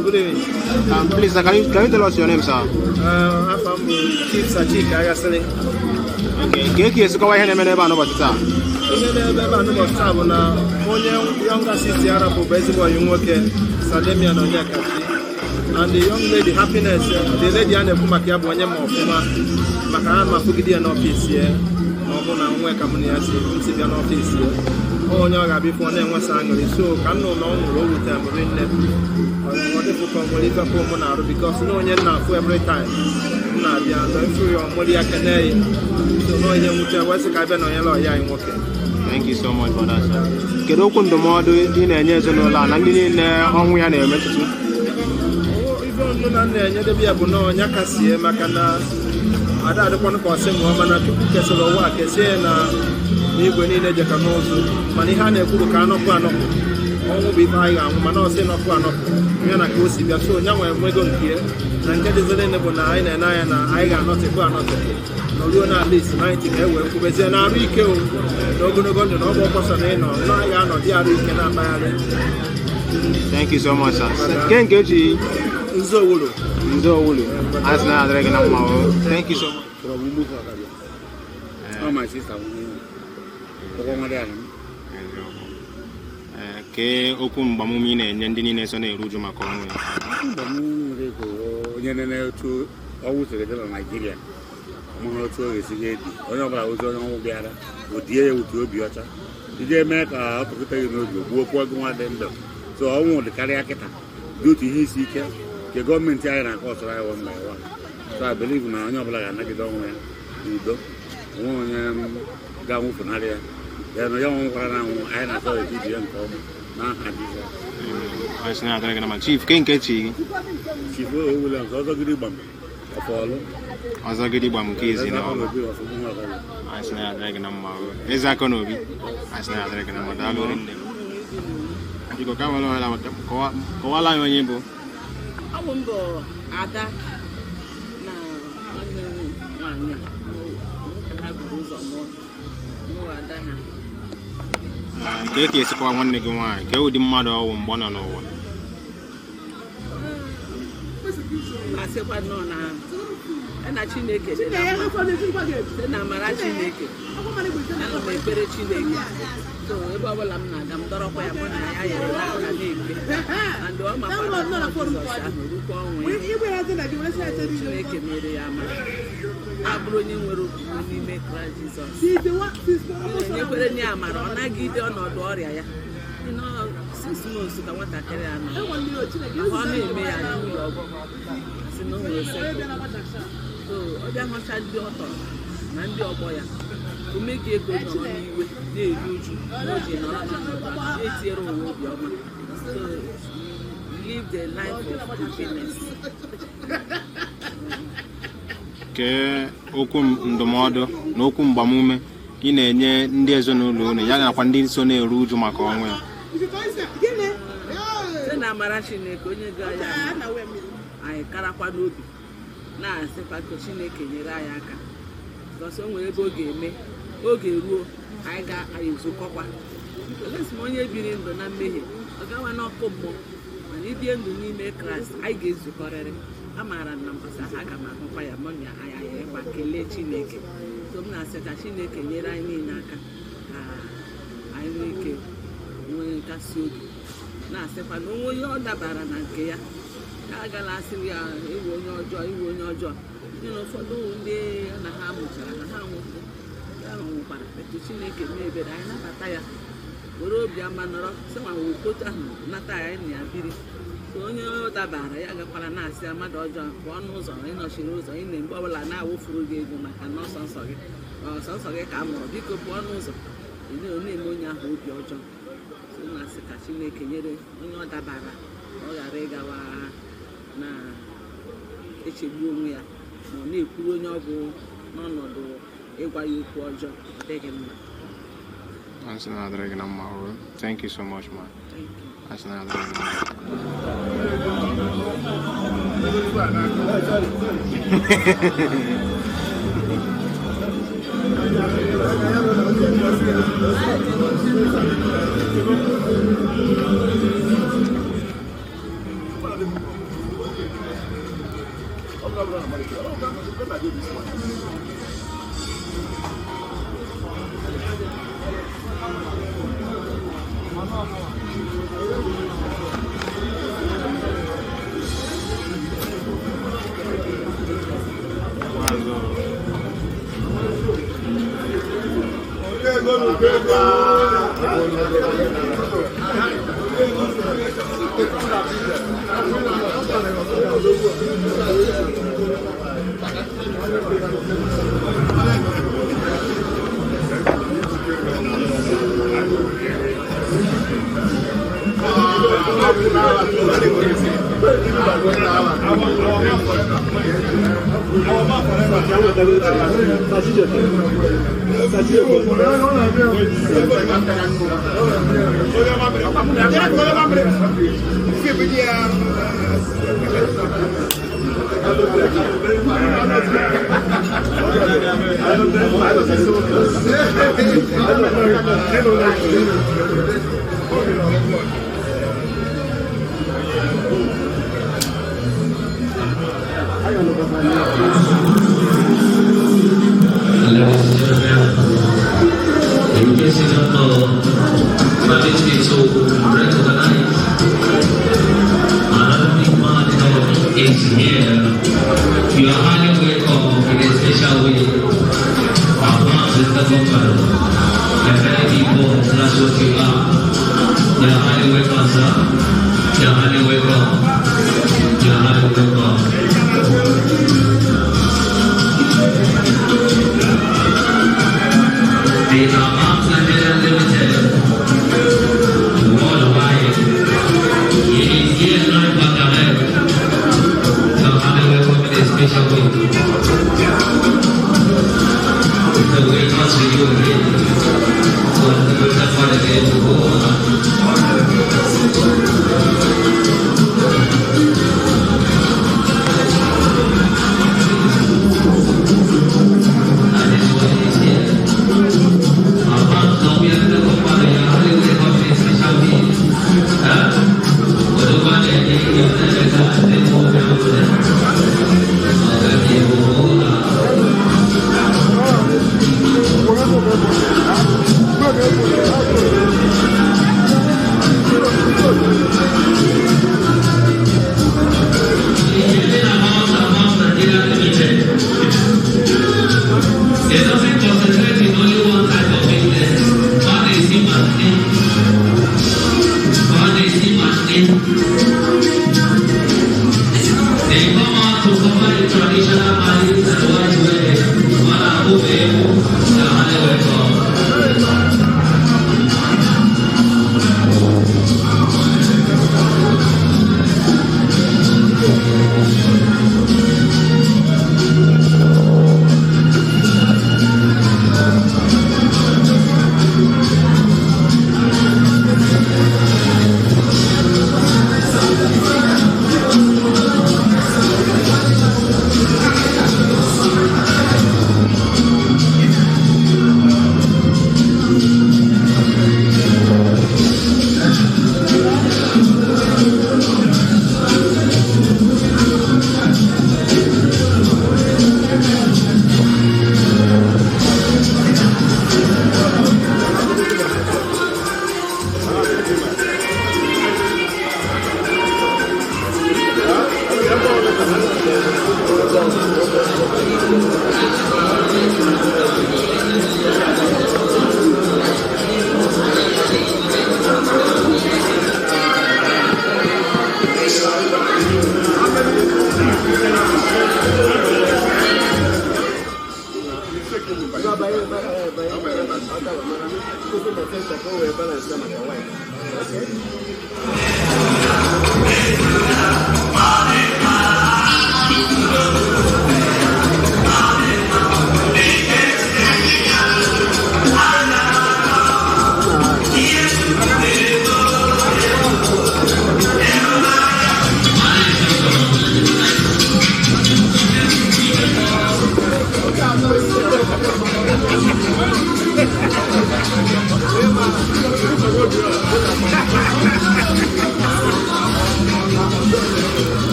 Good evening. Please, can you tell us your name, sir? I'm from Chief Sachik Agasele. Okay. Keki is going to be a man about it. Younger sister Arabo Bezibo Yumoke, Sademian Onyekachi, and the young lady Happiness, the lady and the Kumakia Bonyama Makahama Fugidi and office here, Mona Wekamuniasi, Sibian office here. Oh, no, before them was angry, so can no longer roll with them within them. Wonderful from Liverpool Monaro because no one now for every time. Nadia, I'm through your Modia Canary, so no one was a cabin on yellow eye walking. Thank you so much for that, sir. Can you open the model in a year and I'm in on we are near to? Oh, even no, be a bono, Yakasi, Macana. I don't want to say woman to Kessel or work, even in a Jacanoso, Manihane Kurukano, all be by Manos and of one of Yanakosi, so now I'm going here, and get the Lenable 9 and I got not a one of it. No, you're not least 90 who was an Ariko, no good to no person, no, I am not the Arican. Thank you so much, sir. Can't get you. Zolu. As now, thank you so much. Oh, my sister. Ke okun bamumi na enye ndị niile so na-eruju maka ọnwụ ya. Bamumi ko onye na otu ọwụ sere dị na Nigeria. Ọmụ otu oge si ga-edi. Onye ọbụla ozi onye ọnwụ bịara, odie ya otu obi ọcha. Ije mee ka ọ pụta gị n'obi gbuo kwa gị nwa dị ndụ. So ọnwụ dị karịa kịta. Dị otu ihe isi ike nke gọọmenti anyị na-akọ ọsọrọ ya one by one. So I believe na onye ọbụla ga-anagide ọnwụ ya n'udo. Onwe onye ga-anwụfunarị ya. Ya no young one I na so the young come na hadisa. As na gara na chief Kenkechi. Chief William so gidi bam. Afolo. Aza gidi bam kezi na. As na gara na ma. Eza kono bi. As na gara na ma da lo rinde. Iko ka wala wala ko wala yo nyimbo. Awumbo ada na nwanyi. Kana guzo mo. Mo ada ha. Nke ka esikwa nwanne gị nwaanyị ka ụdị mmadụ ọwụ mgbe ọ nọ n'ụwa na-asịkwa nọ na Chineke dị na amara Chineke ana m ekpere Chineke so ebe ọbụla m na-aga m dọrọkwa ya mụ na ya yere aka na-ekpe and ọ makwara Jizọs ahụ rukwa ọnwụ ya Chineke mere ya amara abụrụ onye nwere okwukwe n'ime Kraịst Jizọs nyekwere nye amara ọ nagide ọnọdụ ọrịa ya 6 months ka nwatakịrị ya nọ ọ na-eme ya n'ụlọ ọgwụ si na o nwere so ọ bịa hụcha ndị ọtọ na ndị ọgbọ ya o meghị ego nọ n'iwe na-eru uju na o ji nọrọ na-etinyere onwe obiọma so live the life of happiness. Kee okwu ndụmọdụ na okwu mgbamume ị na-enye ndị ezinụlọ unu ya nakwa ndị so na-eru uju maka ọnwụ ya site na amara Chineke onye ga-anya anyị karakwa n'obi na-asịkwa ka Chineke nyere anyị aka ọsọ nwere ebe oge ruo anyị ga-ezukọkwa olesi ma onye biri ndụ na mmehie ọ gawa n'ọkụ mmụọ mana ibie ndụ n'ime Kraịst anyị ga-ezukọrịrị amaara na mbasa ha ga m ahụkwa ya mụ na anyị anyịkwa kelee Chineke so m na-asị ka Chineke nyere anyị niile aka ka anyị nwee ike nwee nkasi obi na-asịkwa na onwe onye ọ dabara na nke ya agala asịrị ya iwe onye ọjọọ nye na ụfọdụ ndị na ha mụchara na ha nwụkwara etu Chineke mee ebere anyị nabata ya were obi ama nọrọ sịma okotu ahụ nata ya na ya biri so onye ọ dabara ya gakwara na-asị ya mmadụ ọjọọ pụọ n'ụzọ ịnọchiri ụzọ ị na-mgbe ọbụla na-awụfuru gị ego maka na ọsọ nsọ gị ka a mụrụ biko pụọ n'ụzọ na-eme onye ahụ obi ọjọọ so na-asị ka Chineke nyere onye ọ dabara ọ ghara ịgawa na-echegbu onwe ya ma ọ na-ekwuru onye ọgwụ n'ọnọdụ ịgwa ya okwu ọjọọ ọ dịghị mma. Thank you so much, man. What do I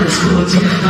Let's go together.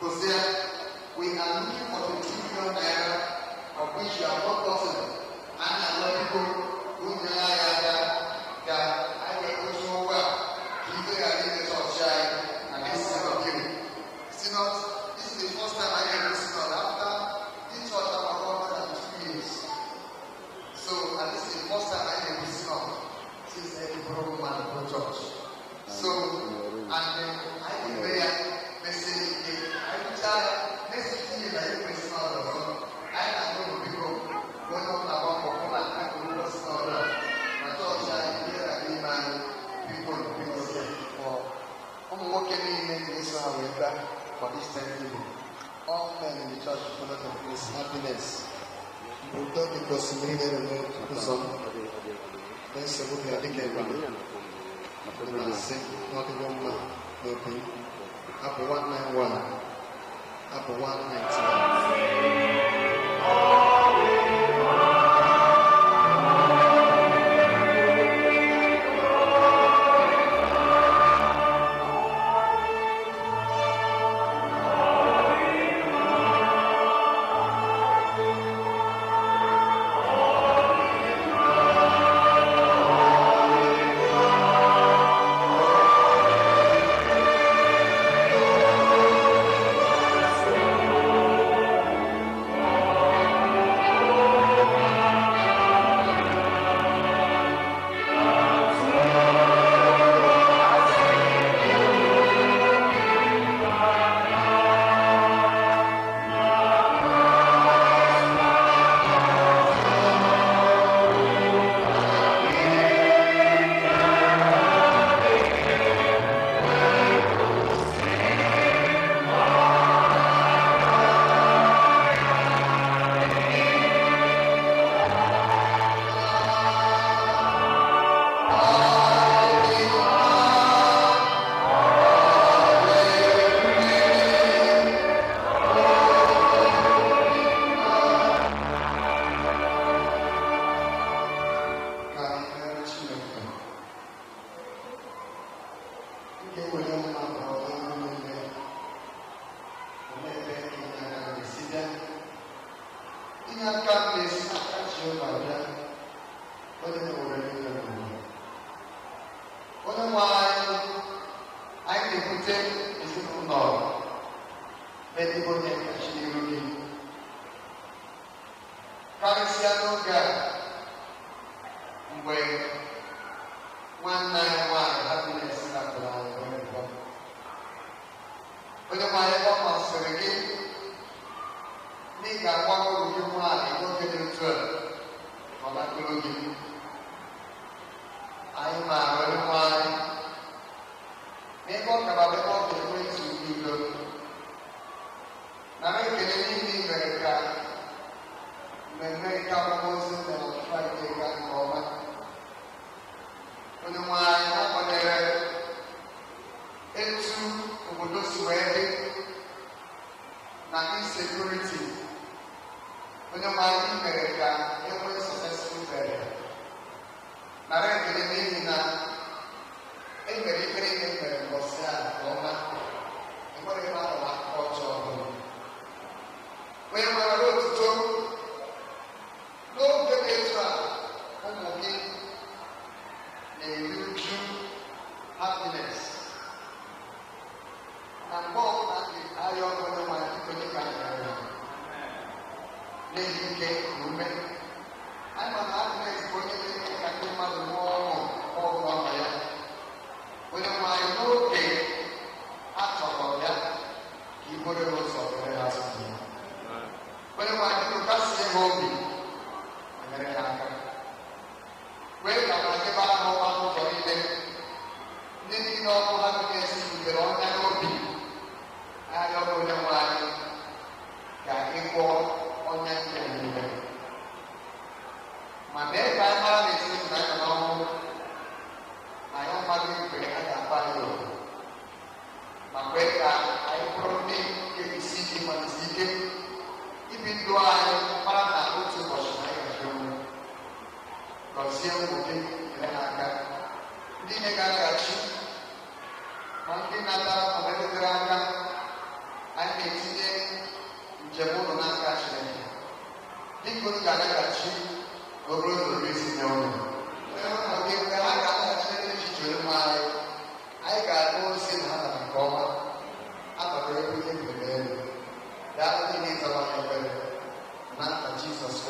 to say we are looking for the 2 million naira of which you have not gotten, and other people who know that I will also well. People are in the church and this is not giving. This is the first time I hear this after this church have more than 2 years. So, and this is the first time I hear this since the broken man of the church. So, and I will be message every time, message you like you may smell the room. I know people going on about Pokemon and I will not smell them. My church, I hear that people say, well, I'm working in this way back for this time. All men in the church follow the place, happiness. We don't because we need to do some. Then somebody I think everybody. Not even one, no pain. Up 191, up 191.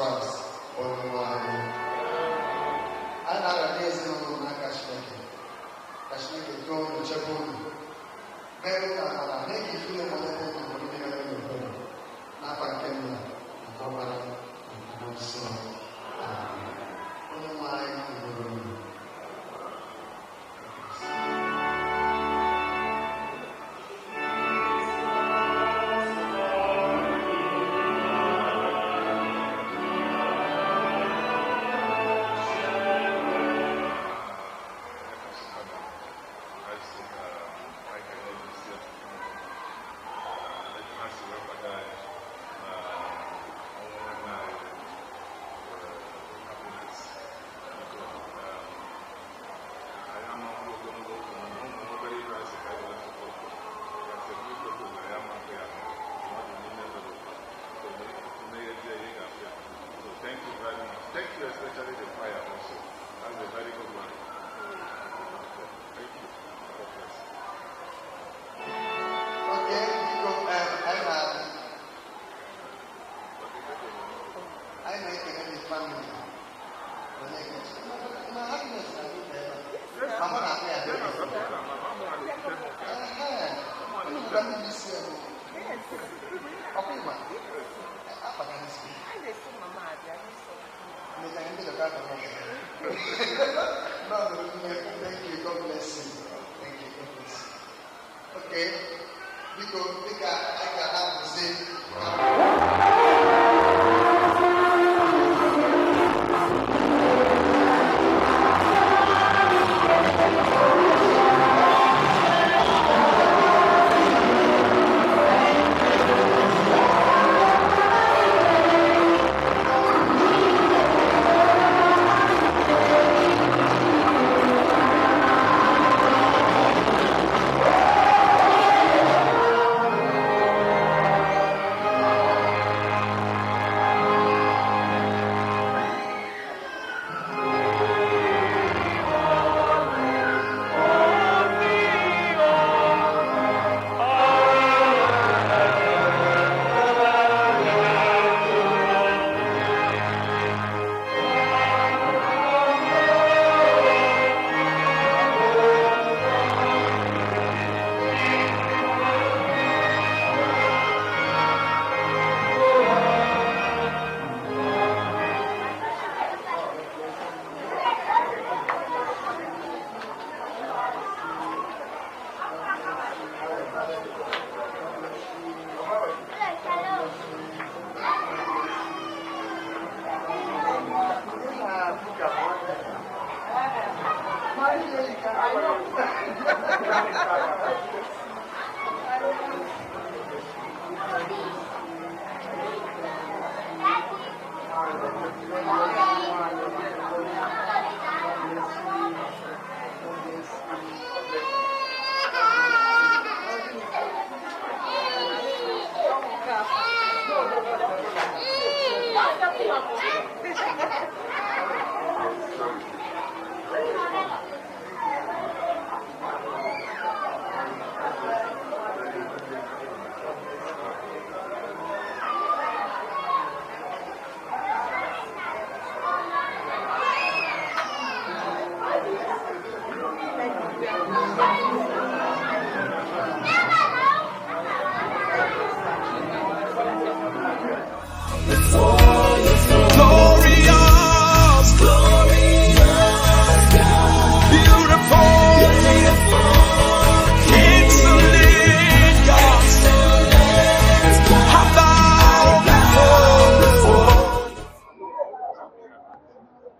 Christ, onye nwe anyị. Anyị na-arịọ ezinụlọ n'aka Chineke, ka Chineke too unu chebe unu, mee ka ala mee ka ifu na-enwe ebe obodo ndị mere n'obodo, n'afa nke nna, nke ọbara, nke mmụọ nsọ. Amen. Onye nwe anyị ugboro unu. Thank you very much. Thank you, especially the choir also. That's a very good one. Thank you. God bless. Okay, I make a family. My happiness is I'm thank you, God bless you. Thank you, God bless you. Okay, because I can have to say.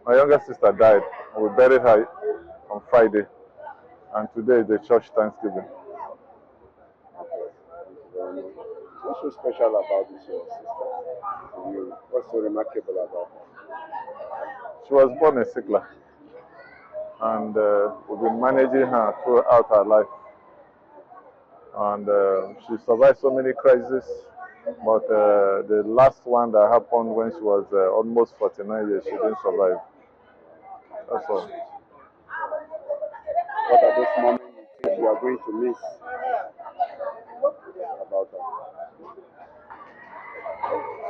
My younger sister died. We buried her on Friday, and today is the church Thanksgiving. What's so special about this your sister? What's so remarkable about her? She was born in Sikla, and we've been managing her throughout her life. And she survived so many crises, but the last one that happened when she was almost 49 years, she didn't survive. That's all. What are those moments you think you are going to miss about her?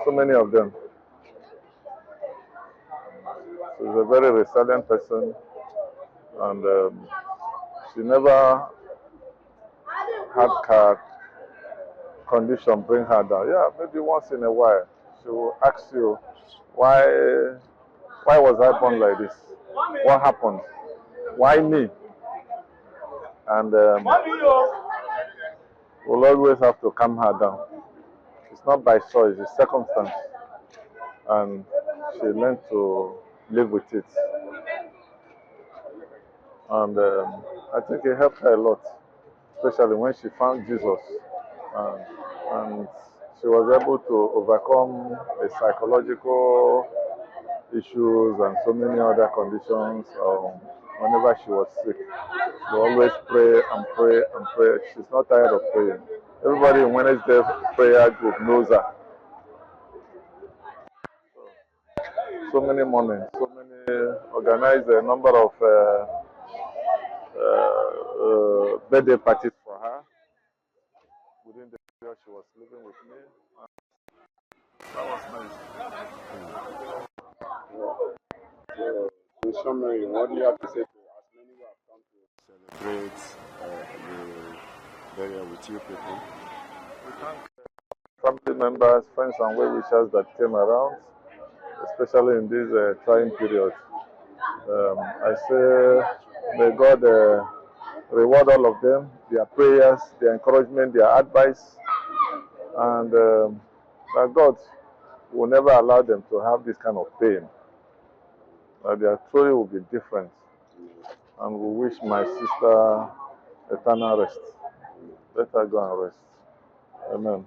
So many of them. a very resilient person, and she never had car condition bring her down. Yeah, maybe once in a while she will ask you, why was I born like this? What happened? Why me? And we'll always have to calm her down. It's not by choice, it's circumstance. And she learned to live with it. And I think it helped her a lot, especially when she found Jesus. And she was able to overcome the psychological issues and so many other conditions. Whenever she was sick, she always pray and pray and pray. She's not tired of praying. Everybody in Wednesday prayer group knows her. So many mornings, so many, organized a number of birthday parties for her within the period she was living with me. That was nice. So, in summary, what do you have to say to as many who have come to celebrate the burial with you people? We thank family members, friends, and well-wishers that came around, especially in this trying period. I say, may God reward all of them, their prayers, their encouragement, their advice, and that God will never allow them to have this kind of pain. Their story will be different, and we wish my sister eternal rest. Let her go and rest. Amen.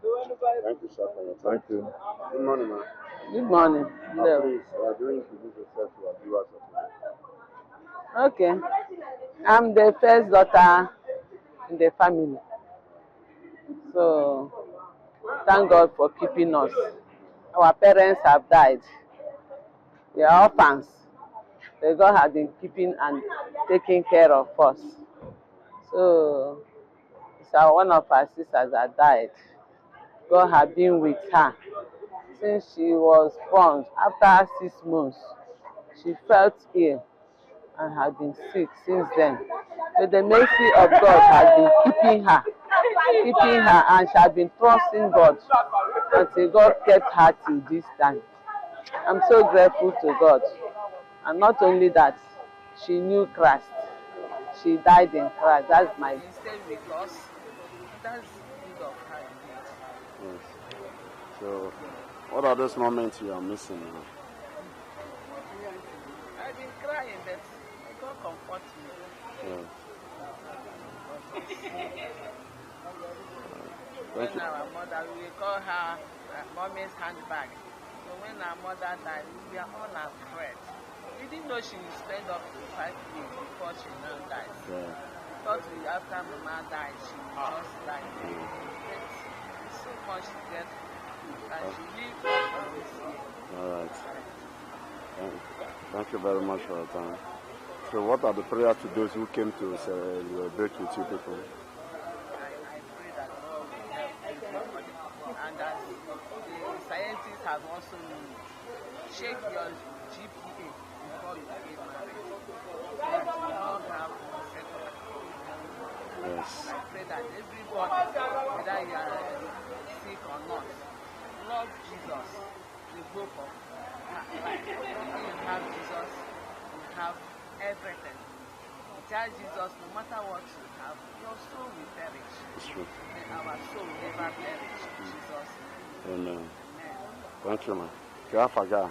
Thank you, sir, for your time. Thank you. Good morning, ma'am. Good morning. Please, do introduce yourself to our viewers of today. Okay. I'm the first daughter in the family. So, thank God for keeping us. Our parents have died. We are orphans. So God has been keeping and taking care of us. So, it's one of our sisters that died. God has been with her since she was born. After 6 months, she felt ill and has been sick since then. So the mercy of God has been keeping her, and she has been trusting God until God kept her till this time. I'm so grateful to God. And not only that, she knew Christ. She died in Christ. That's my mistake with us. That's good of her indeed. Yes. So, what are those moments you are missing now? I've been crying, but God comfort me. Yes. When our mother, we call her mommy's handbag. So when our mother died, we were all afraid. We didn't know she would spend up to 5 years before she now died. Yeah. Thought after Mama died, she would just die. But it's so much grateful that she lived up to this year. All right. Thank you very much for your time. So what are the prayers to those who came to celebrate with you people? I pray that God will help everybody. And as the scientists have also known, check your GPA before you get married. So that you will not have second. Yes. I pray that everybody, whether you are sick or not, love Jesus, the hope of life. When you have Jesus, you have everything. Without Jesus, no matter what you have, your soul will perish. It's true. And our soul will never perish. Jesus. Amen. Amen. Thank you, ma'am. Kiafaga.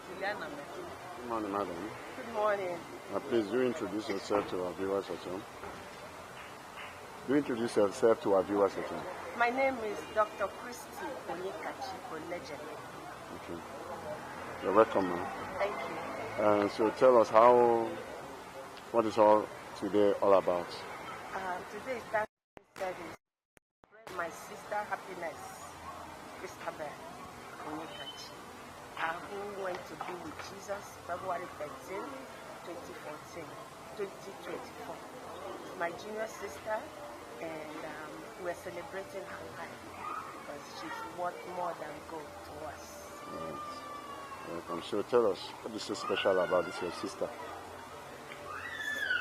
Juliana Metu. Good morning, madam. Good morning. Please do introduce yourself to our viewers at home. Do introduce yourself to our viewers at home. My name is Dr. Christy Onyekachi Oleje. Okay. You're welcome, ma'am. Thank you. So tell us what is all today all about? Today is Thanksgiving service. My sister Happiness, Christabel Onyekachi, who went to be with Jesus February 13, 2024. My junior sister, and we're celebrating her life because she's worth more than gold to us. Right. Welcome. So tell us, what is so special about this, your sister?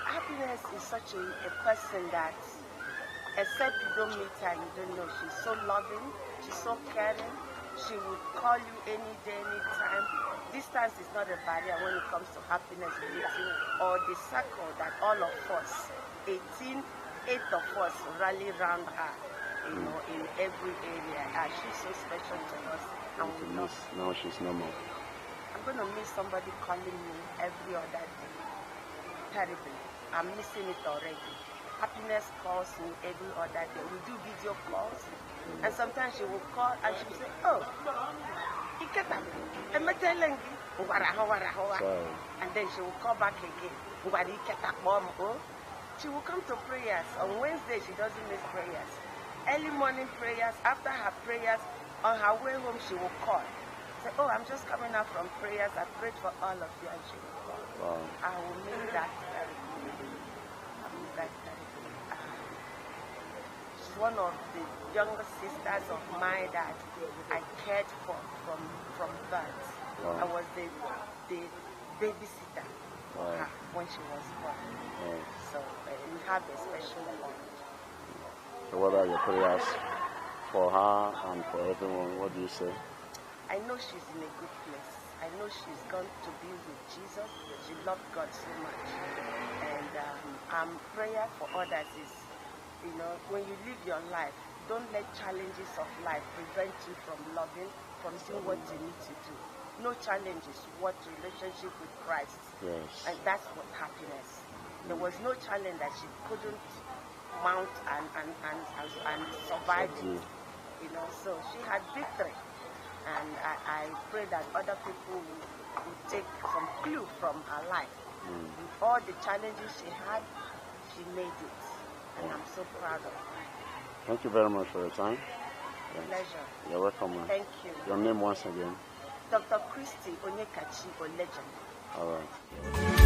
Happiness is such a person that, except you don't meet her, you don't know. She's so loving, she's so caring. She would call you any day, any time. Distance is not a barrier when it comes to happiness meeting or the circle that all of us, 8 of us rally around her, in every area. She's so special to us. And we love her. Now she's no more. I'm going to miss somebody calling me every other day. Terribly. I'm missing it already. Happiness calls me every other day. We do video calls, and sometimes she will call and she will say, "Oh, and then she will call back again. She will come to prayers. On Wednesday, she doesn't miss prayers. Early morning prayers, after her prayers, on her way home, she will call. Say, "Oh, I'm just coming out from prayers. I prayed for all of you," and she will call. Wow. I will miss that terribly. I will miss that terribly. She's one of the younger sisters of mine that I cared for from birth. Wow. I was the babysitter for her when she was born. Wow. So we have a special bond. So what are your prayers for her and for everyone? What do you say? I know she's in a good place. I know she's gone to be with Jesus. She loved God so much. And prayer for others is, when you live your life, don't let challenges of life prevent you from loving, from doing what you need to do. No challenges, what relationship with Christ. Yes. And that's what happiness. There was no challenge that she couldn't mount and survive it. So she had victory. And I pray that other people will take some clue from her life. With all the challenges she had, she made it. And I'm so proud of her. Thank you very much for your time. Thanks. Pleasure. You're welcome, man. Thank you. Your name once again? Dr. Christy Onyekachi, a legend. All right.